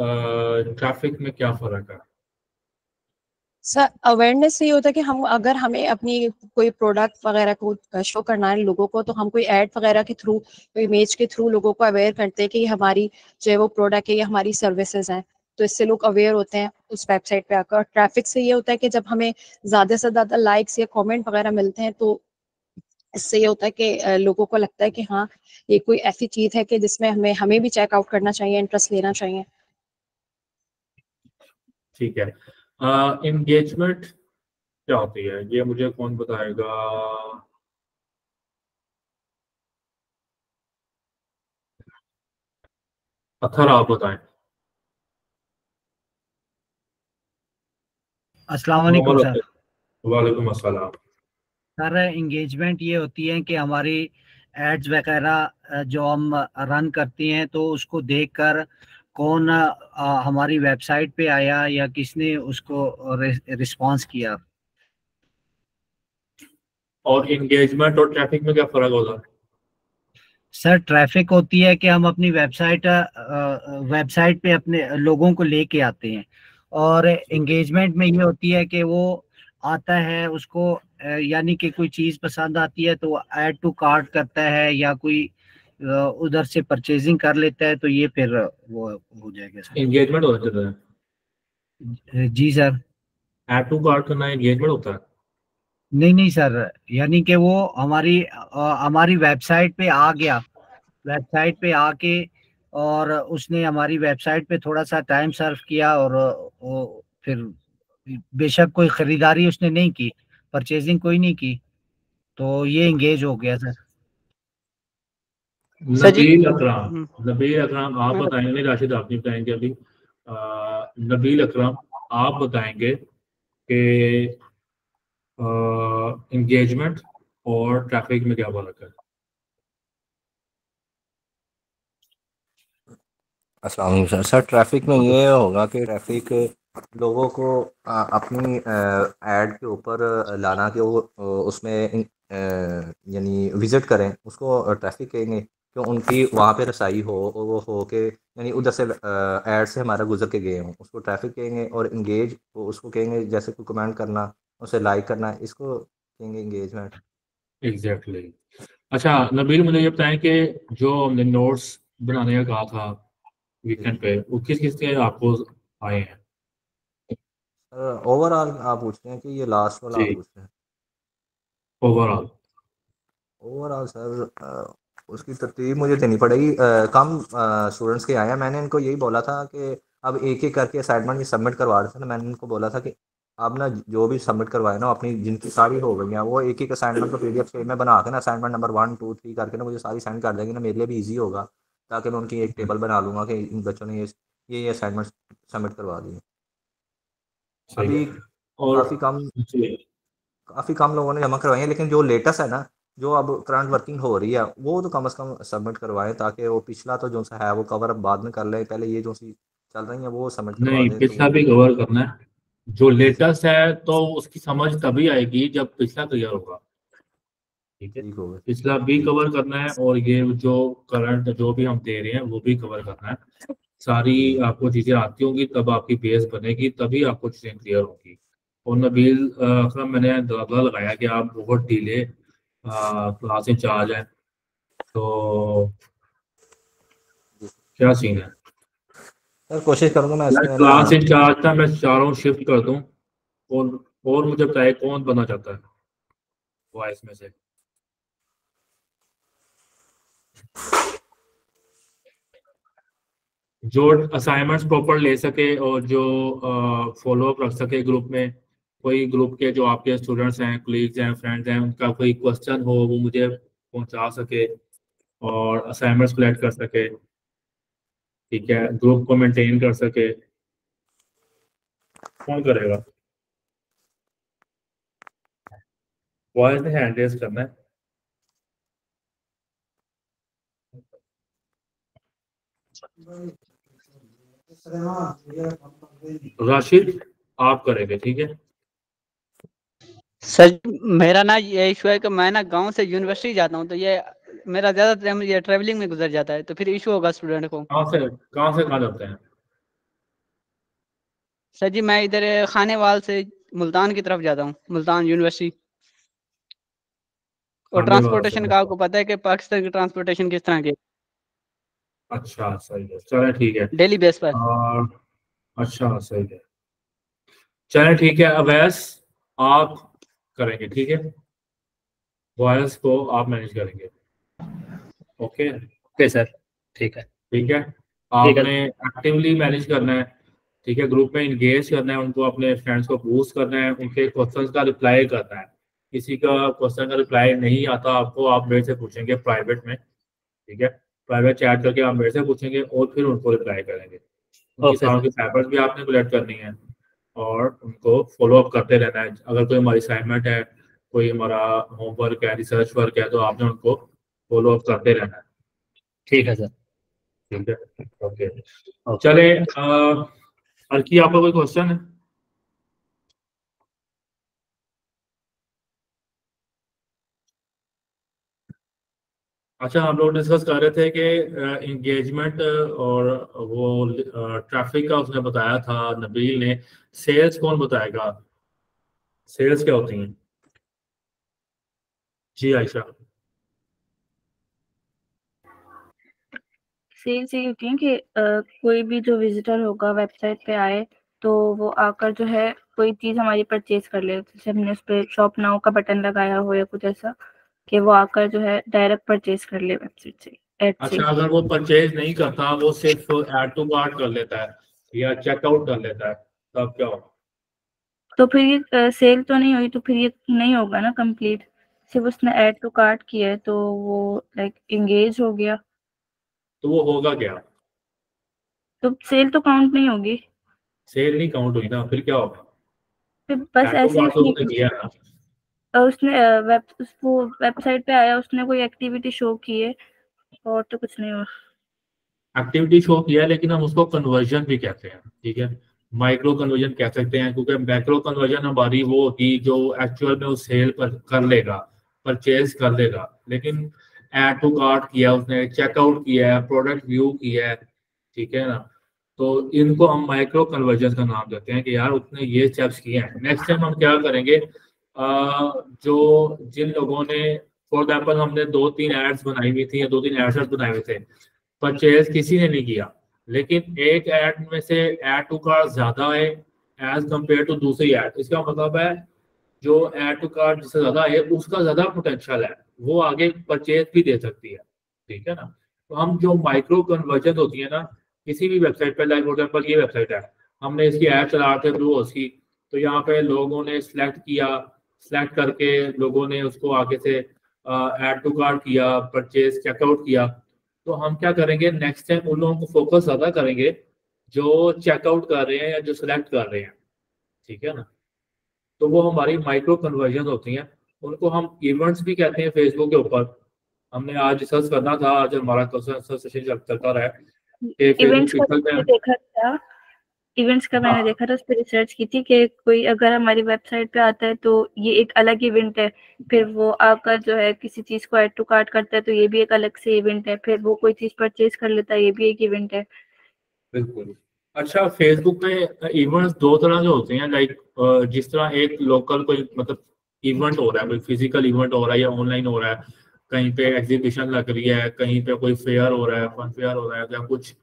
Speaker 1: ट्रैफिक में क्या फर्क है?
Speaker 19: सर अवेयरनेस से ये होता है कि हम अगर हमें अपनी कोई प्रोडक्ट वगैरह को शो करना है लोगों को, तो हम कोई ऐड वगैरह के थ्रू, इमेज के थ्रू लोगों को अवेयर करते हैं कि ये हमारी जो है वो प्रोडक्ट है, ये हमारी सर्विसेज हैं। तो इससे लोग अवेयर होते हैं उस वेबसाइट पे आकर। और ट्रैफिक से ये होता है कि जब हमें ज्यादा से ज्यादा लाइक्स या कमेंट वगैरह मिलते हैं, तो इससे ये होता है कि लोगों को लगता है कि हाँ ये कोई ऐसी चीज है कि जिसमें हमें भी चेकआउट करना चाहिए, इंटरेस्ट लेना चाहिए।
Speaker 1: ठीक है। एंगेजमेंट क्या होती है, ये मुझे कौन बताएगा? अथर आप बताएं।
Speaker 3: अस्सलाम वालेकुम सर।
Speaker 1: वालेकुम अस्सलाम।
Speaker 3: सर एंगेजमेंट ये होती है कि हमारी एड्स वगैरह जो हम रन करती हैं तो उसको देखकर कौन हमारी वेबसाइट पे आया या किसने उसको रिस्पांस किया।
Speaker 1: और एंगेजमेंट और ट्रैफिक में क्या फर्क होता है?
Speaker 3: सर ट्रैफिक होती है कि हम अपनी वेबसाइट पे अपने लोगों को लेके आते हैं, और एंगेजमेंट में ये होती है कि वो आता है उसको यानी कि कोई चीज़ पसंद आती है तो ऐड टू कार्ट करता है या कोई उधर से परचेजिंग कर लेता है, तो ये फिर वो हो जाएगा सर।
Speaker 1: एंगेजमेंट होता है।
Speaker 3: जी सर।
Speaker 1: ऐड टू कार्ट करना एंगेजमेंट होता है?
Speaker 3: नहीं सर, यानी कि वो हमारी वेबसाइट पे आ गया, वेबसाइट पे आके और उसने हमारी वेबसाइट पे थोड़ा सा टाइम सर्व किया और फिर बेशक कोई खरीदारी उसने नहीं की, परचेजिंग कोई नहीं की, तो ये एंगेज हो गया सर।
Speaker 1: नबील अकराम आप बताएंगे, राशिद आप नहीं बताएंगे अभी। नबील अकराम आप बताएंगे कि एंगेजमेंट और ट्रैफिक में क्या फर्क है?
Speaker 2: अस्सलाम वालेकुम सर। ट्रैफिक में ये होगा कि ट्रैफिक लोगों को अपनी ऐड के ऊपर लाना कि वो उसमें यानी विज़िट करें, उसको ट्रैफिक कहेंगे। कि उनकी वहाँ पे रसाई हो और वो हो के यानी उधर से ऐड से हमारा गुजर के गए हों, उसको ट्रैफिक कहेंगे। और इंगेज उसको कहेंगे जैसे कोई कमेंट करना, उसे लाइक करना, इसको कहेंगे इंगेजमेंट।
Speaker 1: एग्जैक्टली। अच्छा नबील, मुझे ये बताएं कि जो हमने नोट्स बनाने का कहा था वीकेंड पे, वो किस किस के आपको आए हैं?
Speaker 2: ओवरऑल आप पूछते हैं कि ये लास्ट वाला आप पूछते हैं?
Speaker 1: ओवरऑल
Speaker 2: सर उसकी तरतीब मुझे देनी पड़ेगी। कम स्टूडेंट्स के आए हैं। मैंने इनको यही बोला था कि अब एक एक करके असाइनमेंट ये सबमिट करवा रहे थे ना, मैंने इनको बोला था कि आप ना जो भी सबमिट करवाए ना अपनी जिनकी सारी हो गई हैं, वो एक एक असाइनमेंट को PDF में बना के ना असाइनमेंट नंबर 1 2 3 करके ना मुझे सारी सेंड कर देंगे ना, मेरे लिए भी ईजी होगा, ताकि मैं उनकी एक टेबल बना लूँगा कि इन बच्चों ने ये असाइनमेंट सबमिट करवा दिए। अभी काफ़ी कम लोगों ने जमा करवाई है, लेकिन जो लेटेस्ट है ना, जो अब करंट वर्किंग हो रही है, वो तो कम से कम सबमिट करवाएं, ताकि वो पिछला तो जो सा है वो कवर अब बाद में कर लें, पहले ये जो सी चल रही है वो सबमिट करवा
Speaker 1: नहीं,
Speaker 2: दें।
Speaker 1: पिछला भी कवर करना है। जो लेटेस्ट है तो उसकी समझ तभी आएगी जब पिछला क्लियर होगा। ठीक है, पिछला भी कवर करना है और ये जो करंट जो भी हम दे रहे हैं वो भी कवर करना है। सारी आपको चीजें आती होंगी तब आपकी बेस बनेगी, तभी आपको चीजें क्लियर होंगी। और नबील अकरम, मैंने अंदाजा लगाया कि आप बहुत डिले क्लास इंचार्ज हैं, तो क्या सीन है?
Speaker 2: सर कोशिश करूंगा मैं इसमें
Speaker 1: क्लास इंचार्ज था, मैं चाह रहा हूँ शिफ्ट कर दूं। और मुझे बताए कौन बनना चाहता है वॉइस में से? जो असाइनमेंट्स प्रॉपर ले सके और जो फॉलो अप रख सके ग्रुप में, कोई ग्रुप के जो आपके स्टूडेंट्स हैं, कलीग्स हैं, फ्रेंड्स हैं, उनका कोई क्वेश्चन हो वो मुझे पहुंचा सके और असाइनमेंट्स कलेक्ट कर सके। ठीक है, ग्रुप को मेंटेन कर सके, कौन करेगा? वॉइस में हैंड रेज करना है। राशिद आप करेंगे, ठीक है?
Speaker 8: सर मेरा ना ये इशू है कि मैं ना गांव से यूनिवर्सिटी जाता हूँ, तो ये मेरा ज्यादा टाइम ये ट्रैवलिंग में गुजर जाता है, तो फिर इशू होगा स्टूडेंट को।
Speaker 1: कहाँ जाते हैं?
Speaker 8: सर जी मैं इधर खानेवाल से मुल्तान की तरफ जाता हूँ, मुल्तान यूनिवर्सिटी। और ट्रांसपोर्टेशन का आपको पता है कि पाकिस्तान की ट्रांसपोर्टेशन किस तरह की।
Speaker 1: अच्छा सही है, चले ठीक है।
Speaker 8: डेली बेस पर।
Speaker 1: अच्छा सही है, चले ठीक है। अवैस आप करेंगे, ठीक है, वॉयस को आप मैनेज करेंगे। ओके
Speaker 4: सर, ठीक है।
Speaker 1: ठीक है, आपने एक्टिवली मैनेज करना है, ठीक है, ग्रुप में इंगेज करना है, उनको अपने फ्रेंड्स को बूस्ट करना है, उनके क्वेश्चंस का रिप्लाई करना है। किसी का क्वेश्चन का रिप्लाई नहीं आता आपको, आप मेरे से पूछेंगे प्राइवेट में, ठीक है, प्राइवेट चैट करके आप मेरे से पूछेंगे और फिर उनको रिप्लाई करेंगे। उनकी सारों की पेपर्स भी आपने कलेक्ट करनी है और उनको फॉलो अप करते रहना है। अगर कोई हमारी असाइनमेंट है, कोई हमारा होमवर्क है, रिसर्च वर्क है, तो आपने उनको फॉलो अप करते रहना है।
Speaker 4: ठीक है सर।
Speaker 1: ठीक है, ओके चले। अर्की आपका कोई क्वेश्चन है? अच्छा, हम लोग डिस्कस कर रहे थे कि इंगेजमेंट और वो ट्रैफिक का उसने बताया था नबील ने। सेल्स कौन बताएगा, सेल्स क्या होती हैं? जी आयशा।
Speaker 11: सेल्स ये होती है कि कोई भी जो विजिटर होगा वेबसाइट पे आए तो वो आकर जो है कोई चीज़ हमारी परचेज कर ले। जैसे हमने उस पर शॉप नाउ का बटन लगाया हो या कुछ ऐसा, कि वो आकर जो है डायरेक्ट परचेज कर ले वेबसाइट से, ऐड से।
Speaker 1: अच्छा, अगर वो परचेज नहीं करता, वो सिर्फ ऐड टू कार्ट कर लेता है या चेकआउट कर लेता है, तब क्या होगा?
Speaker 11: तो फिर ये सेल तो नहीं हुई, तो फिर ये नहीं होगा ना कंप्लीट। सिर्फ उसने ऐड टू कार्ट किया है तो वो लाइक एंगेज हो गया,
Speaker 1: तो वो होगा क्या?
Speaker 11: तो सेल तो काउंट नहीं होगी।
Speaker 1: सेल नहीं काउंट हुई ना, फिर क्या होगा?
Speaker 11: फिर बस
Speaker 1: ऐड टू
Speaker 11: ऐसे
Speaker 1: कार्ट तो उसने किया है ना।
Speaker 11: उसने उसको वेबसाइट पे आया, उसने कोई एक्टिविटी शो की है और तो कुछ नहीं हुआ।
Speaker 1: एक्टिविटी शो किया है, लेकिन हम उसको कन्वर्जन भी कहते हैं, ठीक है, माइक्रो कन्वर्जन कह सकते हैं, क्योंकि मैक्रो कन्वर्जन हमारी वो होगी जो एक्चुअल में उस सेल पर कर लेगा, परचेज कर लेगा। लेकिन ऐड टू कार्ट किया उसने, चेकआउट किया है, प्रोडक्ट व्यू किया है, ठीक है ना, तो इनको हम माइक्रो कन्वर्जन का नाम देते हैं कि यार उसने ये स्टेप्स किए हैं। नेक्स्ट टाइम हम क्या करेंगे, जो जिन लोगों ने फॉर एग्जाम्पल हमने 2-3 एड्स बनाई हुई थी या 2-3 एड्स बनाए हुए थे, परचेज किसी ने नहीं किया, लेकिन एक ऐड में से ऐड टू कार्ट ज्यादा है एज कंपेयर टू दूसरी ऐड। इसका मतलब है जो ऐड टू कार्ट जिससे ज्यादा है उसका ज्यादा पोटेंशियल है, वो आगे परचेज भी दे सकती है, ठीक है ना। तो हम जो माइक्रो कन्वर्जन होती है ना किसी भी वेबसाइट पर, लाइक फॉर एग्जाम्पल ये वेबसाइट है, हमने इसकी ऐड चला थे ब्लू हाउस की, तो यहाँ पे लोगों ने सिलेक्ट किया, सिलेक्ट करके लोगों ने उसको आगे से ऐड टू कार्ट किया, परचेज चेकआउट किया। तो हम क्या करेंगे नेक्स्ट टाइम, उन लोगों को फोकस ज्यादा करेंगे जो चेकआउट कर रहे हैं या जो सिलेक्ट कर रहे हैं, ठीक है ना। तो वो हमारी माइक्रो कन्वर्जन होती हैं, उनको हम इवेंट्स भी कहते हैं फेसबुक के ऊपर। हमने आज डिस्कस करना था, आज हमारा सेशन चलता रहा कि
Speaker 11: इवेंट्स
Speaker 1: फेसबुक
Speaker 11: का
Speaker 1: पिक्सल
Speaker 11: मैंने
Speaker 1: में
Speaker 11: देखा था, इवेंट्स का मैंने देखा था, उस पर रिसर्च की थी कि कोई अगर हमारी वेबसाइट पे आता है तो ये एक अलग इवेंट है, फिर वो आकर जो है किसी चीज को ऐड टू कार्ट करता है तो ये भी एक अलग से इवेंट है, फिर वो कोई चीज परचेज कर लेता है, ये भी एक इवेंट है।
Speaker 1: बिल्कुल। अच्छा, फेसबुक में इवेंट्स दो तरह के होते हैं, लाइक जिस तरह एक लोकल कोई मतलब इवेंट हो रहा है, कोई फिजिकल इवेंट हो रहा है या ऑनलाइन हो रहा है, कहीं पे एग्जीबिशन लग रही है, कहीं पे कोई फेयर हो रहा है, फन फेयर हो रहा है, या कुछ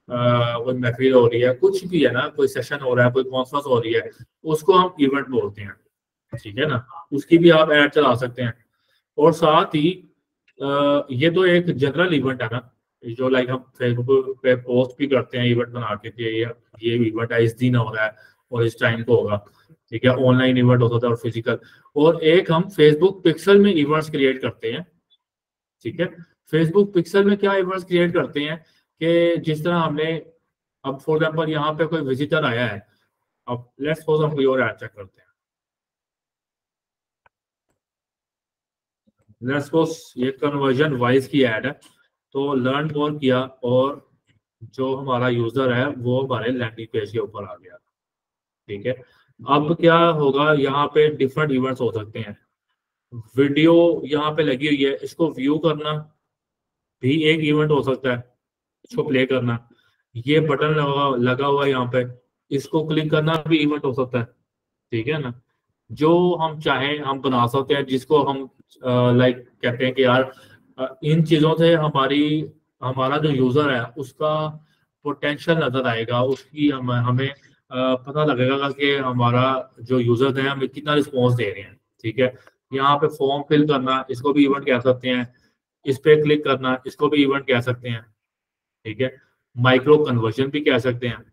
Speaker 1: कोई महफिल हो रही है, कुछ भी है ना, कोई सेशन हो रहा है, कोई कॉन्फ्रेंस हो रही है, उसको हम इवेंट बोलते हैं, ठीक है ना। उसकी भी आप ऐड चला सकते हैं। और साथ ही ये तो एक जनरल इवेंट है ना, जो लाइक हम फेसबुक पे पोस्ट भी करते हैं इवेंट बना के कि ये इवेंट है, इस दिन हो रहा है और इस टाइम को होगा, ठीक है, ऑनलाइन इवेंट होता है और फिजिकल। और एक हम फेसबुक पिक्सल में इवेंट्स क्रिएट करते हैं, ठीक है। फेसबुक पिक्सल में क्या इवेंट्स क्रिएट करते हैं कि जिस तरह हमने अब फॉर एग्जाम्पल यहाँ पे कोई विजिटर आया है, अब लेट्स सपोज हम कोई और ऐड चेक करते हैं, लेट्स सपोज ये कन्वर्जन वाइज की ऐड है, तो लर्न मोर किया और जो हमारा यूजर है वो हमारे लैंडिंग पेज के ऊपर आ गया, ठीक है। अब क्या होगा, यहाँ पे डिफरेंट इवेंट्स हो सकते हैं। वीडियो यहाँ पे लगी हुई है, इसको व्यू करना, भी एक इवेंट हो सकता है, इसको प्ले करना। ये बटन लगा हुआ है यहाँ पे, इसको क्लिक करना भी इवेंट हो सकता है, ठीक है ना। जो हम चाहें हम बना सकते हैं, जिसको हम लाइक कहते हैं कि यार इन चीज़ों से हमारा जो यूज़र है उसका पोटेंशियल नज़र आएगा, उसकी हमें पता लगेगा कि हमारा जो यूज़र है हमें कितना रिस्पॉन्स दे रहे हैं, ठीक है। यहाँ पे फॉर्म फिल करना, इसको भी इवेंट कह सकते हैं। इस पे क्लिक करना, इसको भी इवेंट कह सकते हैं, ठीक है। माइक्रो कन्वर्जन भी कह सकते हैं।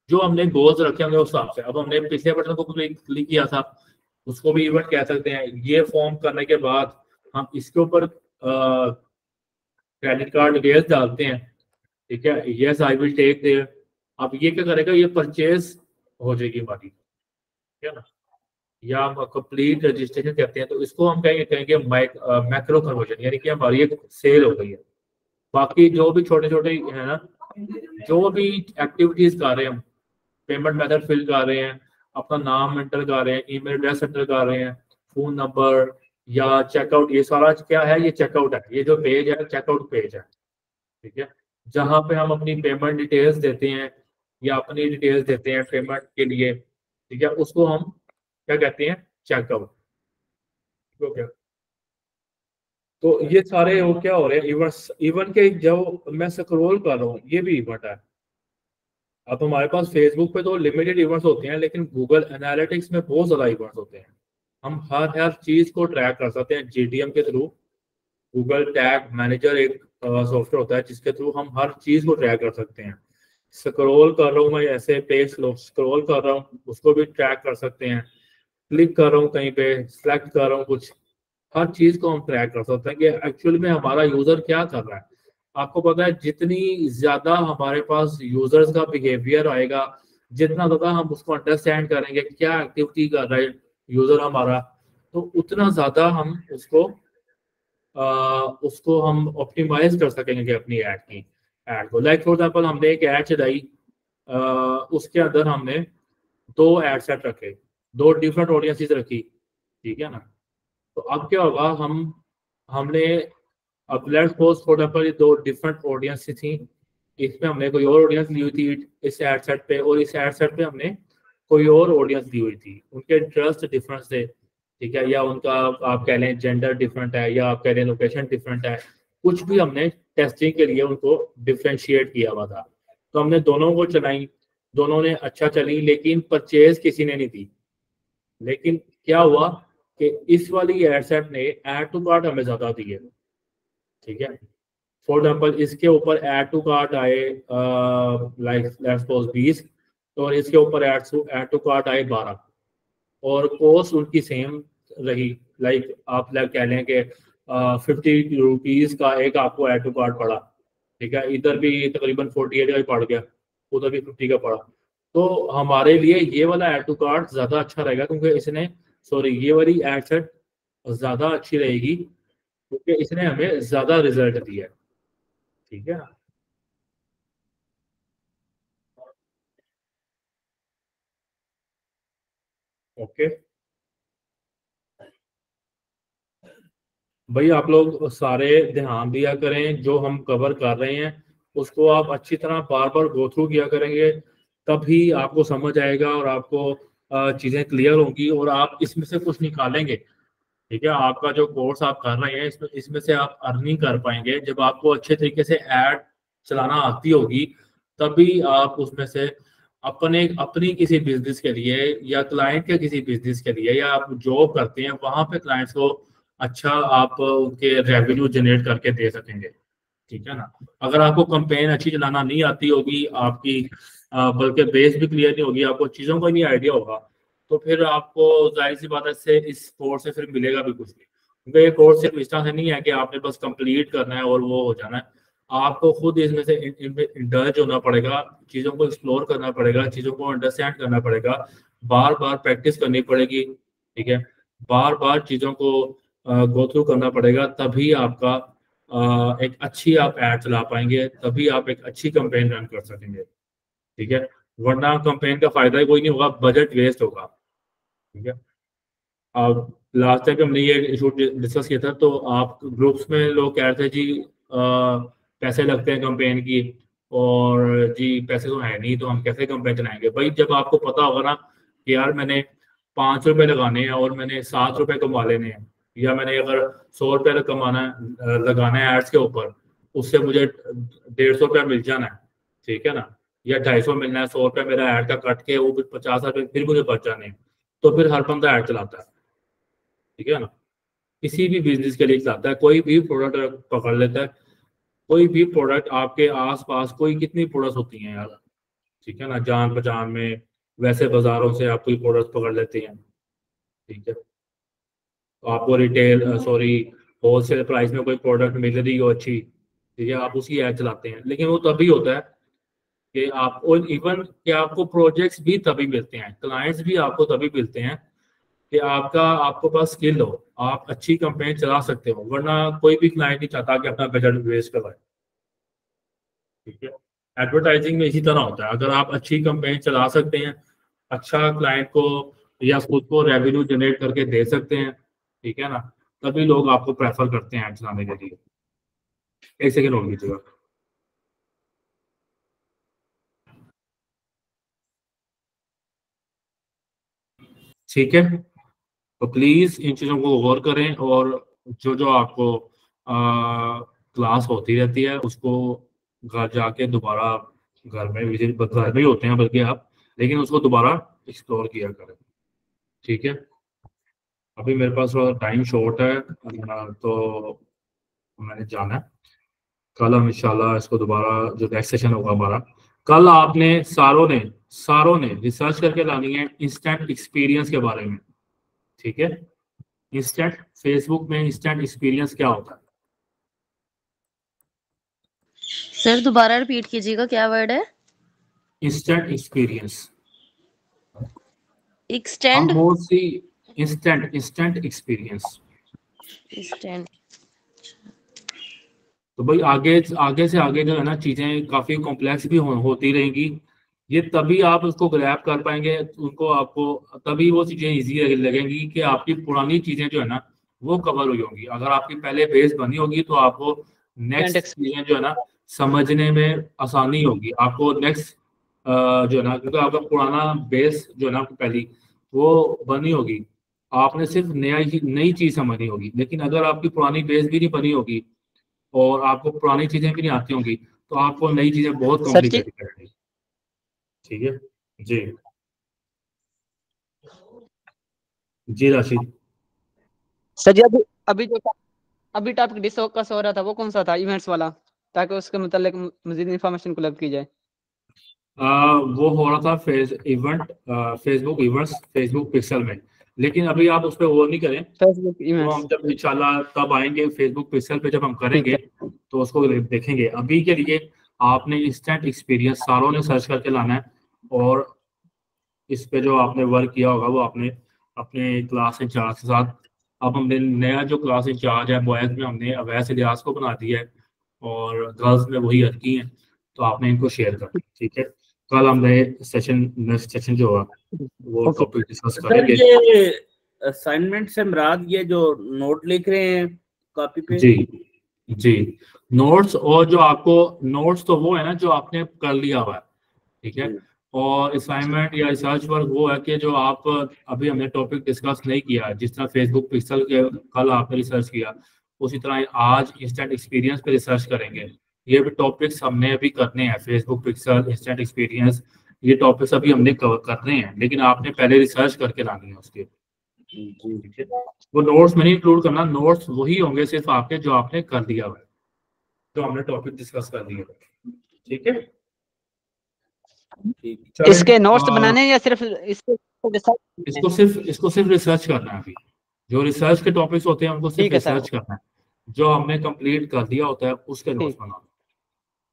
Speaker 1: जो हमने गोल्स रखे होंगे उस हिसाब से। अब हमने पिछले बटन को क्लिक किया था, उसको भी इवेंट कह सकते हैं। ये फॉर्म करने के बाद हम इसके ऊपर क्रेडिट कार्ड डिटेल्स डालते हैं, ठीक है। Yes I will take there. अब ये क्या करेगा, ये परचेज हो जाएगी हमारी, ठीक है ना, या हम कंप्लीट रजिस्ट्रेशन करते हैं तो इसको हम कहेंगे मैक्रो कन्वर्जन, यानी कि हमारी एक सेल हो गई है। बाकी जो भी छोटे छोटे है ना, जो भी एक्टिविटीज कर रहे हैं, हम पेमेंट मेथड फिल कर रहे हैं, अपना नाम एंटर कर रहे हैं, ईमेल एड्रेस एंटर कर रहे हैं, फोन नंबर या चेकआउट, ये सारा क्या है, ये चेकआउट है। ये जो पेज है चेकआउट पेज है, ठीक है, जहाँ पे हम अपनी पेमेंट डिटेल्स देते हैं या अपनी डिटेल्स देते हैं पेमेंट के लिए, ठीक है। उसको हम क्या कहते हैं, चेकआउट, ओके। तो ये सारे वो क्या हो रहे हैं, इवेंट्स। इवेंट के जब मैं स्क्रॉल कर रहा हूँ, ये भी इवेंट है। अब हमारे पास फेसबुक पे तो लिमिटेड इवेंट्स होते हैं, लेकिन गूगल एनालिटिक्स में बहुत ज़्यादा इवेंट्स होते हैं। हम हर चीज़ को ट्रैक कर सकते हैं GTM के थ्रू। गूगल टैग मैनेजर एक सॉफ्टवेयर होता है जिसके थ्रू हम हर चीज़ को ट्रैक कर सकते हैं। स्क्रॉल कर रहा हूँ मैं, ऐसे पेज स्क्रॉल कर रहा हूँ, उसको भी ट्रैक कर सकते हैं। क्लिक कर रहा हूँ कहीं पे, सिलेक्ट कर रहा हूँ कुछ, हर चीज़ को हम ट्रैक कर सकते हैं कि एक्चुअली में हमारा यूज़र क्या कर रहा है। आपको पता है, जितनी ज़्यादा हमारे पास यूज़र्स का बिहेवियर आएगा, जितना ज़्यादा हम उसको अंडरस्टैंड करेंगे क्या एक्टिविटी कर रहा है यूज़र हमारा, तो उतना ज़्यादा हम उसको हम ऑप्टिमाइज कर सकेंगे अपनी ऐड को। लाइक फॉर एग्जांपल, हमने एक ऐड चलाई, उसके अंदर हमने 2 ऐड सेट रखे, 2 डिफरेंट ऑडियंसेस रखी, ठीक है ना। तो अब क्या होगा, हमने अब लेट्स सपोज फॉर एग्जांपल ये 2 डिफरेंट ऑडियंस थी, इसमें हमने कोई और ऑडियंस ली हुई थी इस ऐड सेट पे, और इस ऐड सेट पे हमने कोई और ऑडियंस ली हुई थी। उनके इंटरेस्ट डिफरेंस थे, ठीक है, या उनका आप कह लें जेंडर डिफरेंट है, या आप कह लें लोकेशन डिफरेंट है, कुछ भी हमने टेस्टिंग के लिए उनको डिफ्रेंशिएट किया हुआ था। तो हमने दोनों को चलाई, दोनों ने अच्छा चली, लेकिन परचेज किसी ने नहीं दी। लेकिन क्या हुआ कि इस वाली एड सेट ने ऐड टू कार्ट हमें ज्यादा दिए, ठीक है। फॉर एग्जाम्पल, इसके ऊपर ऐड टू कार्ट आए लाइक लेट्स सपोज 20, और इसके ऊपर ऐड टू कार्ट आए 12, और कॉस्ट उनकी सेम रही। लाइक आप कह लें कि 50 रुपीज़ का एक आपको ऐड टू कार्ट पड़ा, ठीक है, इधर भी तकरीबन 48 का ही पड़ गया, उधर भी 50 का पड़ा। तो हमारे लिए ये वाला ऐड टू कार्ट ज़्यादा अच्छा रहेगा, क्योंकि ये वाली ऐड सेट ज़्यादा अच्छी रहेगी, क्योंकि इसने हमें ज़्यादा रिजल्ट दिया, ठीक है। ओके भाई, आप लोग सारे ध्यान दिया करें, जो हम कवर कर रहे हैं उसको आप अच्छी तरह बार बार गो थ्रू किया करेंगे, तभी आपको समझ आएगा और आपको चीज़ें क्लियर होंगी और आप इसमें से कुछ निकालेंगे, ठीक है। आपका जो कोर्स आप कर रहे हैं, इसमें से आप अर्निंग कर पाएंगे। जब आपको अच्छे तरीके से ऐड चलाना आती होगी, तभी आप उसमें से अपनी किसी बिजनेस के लिए या क्लाइंट के किसी बिजनेस के लिए, या आप जॉब करते हैं वहां पे क्लाइंट्स को अच्छा आप उनके रेवेन्यू जनरेट करके दे सकेंगे, ठीक है ना। अगर आपको कंपेन अच्छी चलाना नहीं आती होगी, आपकी बल्कि बेस भी क्लियर नहीं होगी, आपको चीज़ों का नहीं आइडिया होगा, तो फिर आपको जाहिर सी बात है इस कोर्स से फिर मिलेगा भी कुछ नहीं। क्योंकि ये कोर्स सिर्फ इस तरह से नहीं है कि आपने बस कंप्लीट करना है और वो हो जाना है। आपको खुद इसमें से इंडल्ज होना पड़ेगा, चीज़ों को एक्सप्लोर करना पड़ेगा, चीज़ों को अंडरस्टैंड करना पड़ेगा, बार बार प्रैक्टिस करनी पड़ेगी, ठीक है, बार बार चीज़ों को गो थ्रू करना पड़ेगा, तभी आपका एक अच्छी आप ऐड चला पाएंगे, तभी आप एक अच्छी कंपेन रन कर सकेंगे, ठीक है। वरना कंपेन का फायदा ही कोई नहीं होगा, बजट वेस्ट होगा, ठीक है। अब लास्ट टाइम हमने ये इशू डिस्कस किया था, तो आप ग्रुप्स में लोग कह रहे थे जी पैसे लगते हैं कंपेन की, और जी पैसे तो है नहीं तो हम कैसे कंपेन चलाएंगे। भाई जब आपको पता होगा ना कि यार मैंने 5 रुपए लगाने हैं और मैंने 7 रुपए कमा लेने हैं, या मैंने अगर 100 रुपए कमाना लगाना है एड्स के ऊपर, उससे मुझे 150 रुपया मिल जाना है, ठीक है ना, या 250 मिलना है, 100 रुपया मेरा ऐड का कट के वो 50 रुपये फिर मुझे बच जाने हैं, तो फिर हर बंदा ऐड चलाता है, ठीक है ना। किसी भी बिजनेस के लिए चलाता है, कोई भी प्रोडक्ट पकड़ लेता है, कोई भी प्रोडक्ट आपके आसपास कोई कितनी प्रोडक्ट्स होती हैं यार, ठीक है ना, जान पहचान में वैसे बाजारों से आप कोई प्रोडक्ट पकड़ लेते हैं, ठीक है, तो आपको रिटेल होलसेल प्राइस में कोई प्रोडक्ट मिल रही हो अच्छी, ठीक है, आप उसकी ऐड चलाते हैं। लेकिन वो तभी होता है कि आप, और इवन कि आपको प्रोजेक्ट्स भी तभी मिलते हैं, क्लाइंट्स भी आपको तभी मिलते हैं कि आपको पास स्किल हो, आप अच्छी कंपेन चला सकते हो, वरना कोई भी क्लाइंट नहीं चाहता कि अपना बजट वेस्ट करवाए, ठीक है। एडवर्टाइजिंग में इसी तरह होता है, अगर आप अच्छी कंपेन चला सकते हैं, अच्छा क्लाइंट को या खुद को रेवेन्यू जनरेट करके दे सकते हैं, ठीक है ना, तभी लोग आपको प्रेफर करते हैं ऐड चलाने के लिए। एक सेकेंड होल्ड कीजिएगा। ठीक है, तो प्लीज इन चीजों को गौर करें, और जो जो आपको क्लास होती रहती है उसको घर जाके दोबारा, घर में विजिट, घर में ही होते हैं बल्कि आप, लेकिन उसको दोबारा एक्सप्लोर किया करें, ठीक है। अभी मेरे पास थोड़ा टाइम शॉर्ट है तो मैंने जाना है, कल हम इंशाल्लाह इसको दोबारा, जो नेक्स्ट सेशन होगा हमारा, कल आपने सारों ने रिसर्च करके लानी है इंस्टेंट एक्सपीरियंस के बारे में, ठीक है। इंस्टेंट, फेसबुक में इंस्टेंट एक्सपीरियंस क्या होता है?
Speaker 10: सर दोबारा रिपीट कीजिएगा, क्या वर्ड है?
Speaker 1: Instant experience.
Speaker 10: Extend,
Speaker 1: instant experience.
Speaker 10: Extend.
Speaker 1: तो भाई आगे से आगे जो है ना, चीजें काफी कॉम्प्लेक्स भी होती रहेंगी, ये तभी आप उसको ग्रैब कर पाएंगे, उनको आपको तभी वो चीजें इजी लगेंगी कि आपकी पुरानी चीजें जो है ना वो कवर हुई होंगी। अगर आपकी पहले बेस बनी होगी तो आपको नेक्स्ट चीजें जो है ना समझने में आसानी होगी, आपको नेक्स्ट जो है ना, क्योंकि आपका पुराना बेस जो है ना पहली वो बनी होगी, आपने सिर्फ नई चीज समझनी होगी। लेकिन अगर आपकी पुरानी बेस भी नहीं बनी होगी और आपको पुरानी चीजें भी नहीं आती होंगी तो आपको नई चीजें बहुत कॉम्प्लिकेटेड लगेंगी, ठीक है जी राशिद।
Speaker 8: सर जी अभी टॉपिक डिस्कस हो रहा था वो कौन सा था? इवेंट्स वाला, ताकि उसके मुतालिक मजीद इंफॉर्मेशन कलेक्ट की जाए।
Speaker 1: वो हो रहा था फेसबुक इवेंट्स फेसबुक पिक्सल में, लेकिन अभी आप उस पर वो नहीं करें,
Speaker 8: फेसबुक
Speaker 1: तो हम जब इंशाल्लाह तब आएंगे फेसबुक पिक्सल पे, जब हम करेंगे तो उसको देखेंगे। अभी के लिए आपने इंस्टेंट एक्सपीरियंस सारों ने सर्च करके लाना है, और इस पे जो आपने वर्क किया होगा वो आपने अपने क्लास इंचार्ज के साथ, अब हमने नया जो क्लास इंचार्ज है बॉयज में हमने अवैस इलियास को बना दिया है और गर्ल्स में वही लड़की हैं, तो आपने इनको शेयर करना, ठीक है। कल हम नेक्स्ट सेशन जो होगा वो टॉपिक डिस्कस करेंगे।
Speaker 12: ये असाइनमेंट से मुराद ये जो नोट लिख रहे हैं कॉपी पे?
Speaker 1: जी नोट्स, और जो आपको नोट्स तो वो है ना जो आपने कर लिया हुआ है, ठीक है, और असाइनमेंट या रिसर्च वर्क वो है कि जो आप अभी हमने टॉपिक डिस्कस नहीं किया, जिस तरह फेसबुक पिक्सल के कल आपने रिसर्च किया, उसी तरह आज इंस्टेंट एक्सपीरियंस पे रिसर्च करेंगे। ये भी टॉपिक्स हमने अभी करने हैं, फेसबुक पिक्सल, इंस्टेंट एक्सपीरियंस, ये टॉपिक्स अभी हमने कवर करने हैं, लेकिन आपने पहले रिसर्च करके लानी है उसके, ठीक है। वो नोट्स में नहीं इंक्लूड करना, नोट्स वही होंगे सिर्फ आपके जो आपने कर दिया हुआ है, जो हमने टॉपिक डिस्कस कर दिया, ठीक है।
Speaker 8: इसके नोट्स बनाने या सिर्फ
Speaker 1: इसको सिर्फ रिसर्च करना है। अभी जो रिसर्च के टॉपिक्स होते हैं उनको सिर्फ रिसर्च करना है, जो हमने कंप्लीट कर दिया होता है उसके नोट्स बनाना,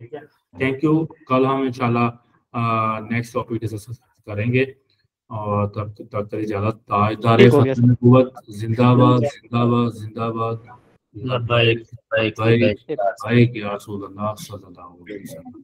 Speaker 1: ठीक है। Thank you. कल हम इंशाल्लाह नेक्स्ट टॉपिक डिस्कस करेंगे, और तब तक इजाजत। ताजदार क़ुव्वत जिंदाबाद जिंदाबाद जिंदाबाद। लब्बैक या रसूल अल्लाह सल्लल्लाहु अलैहि वसल्लम।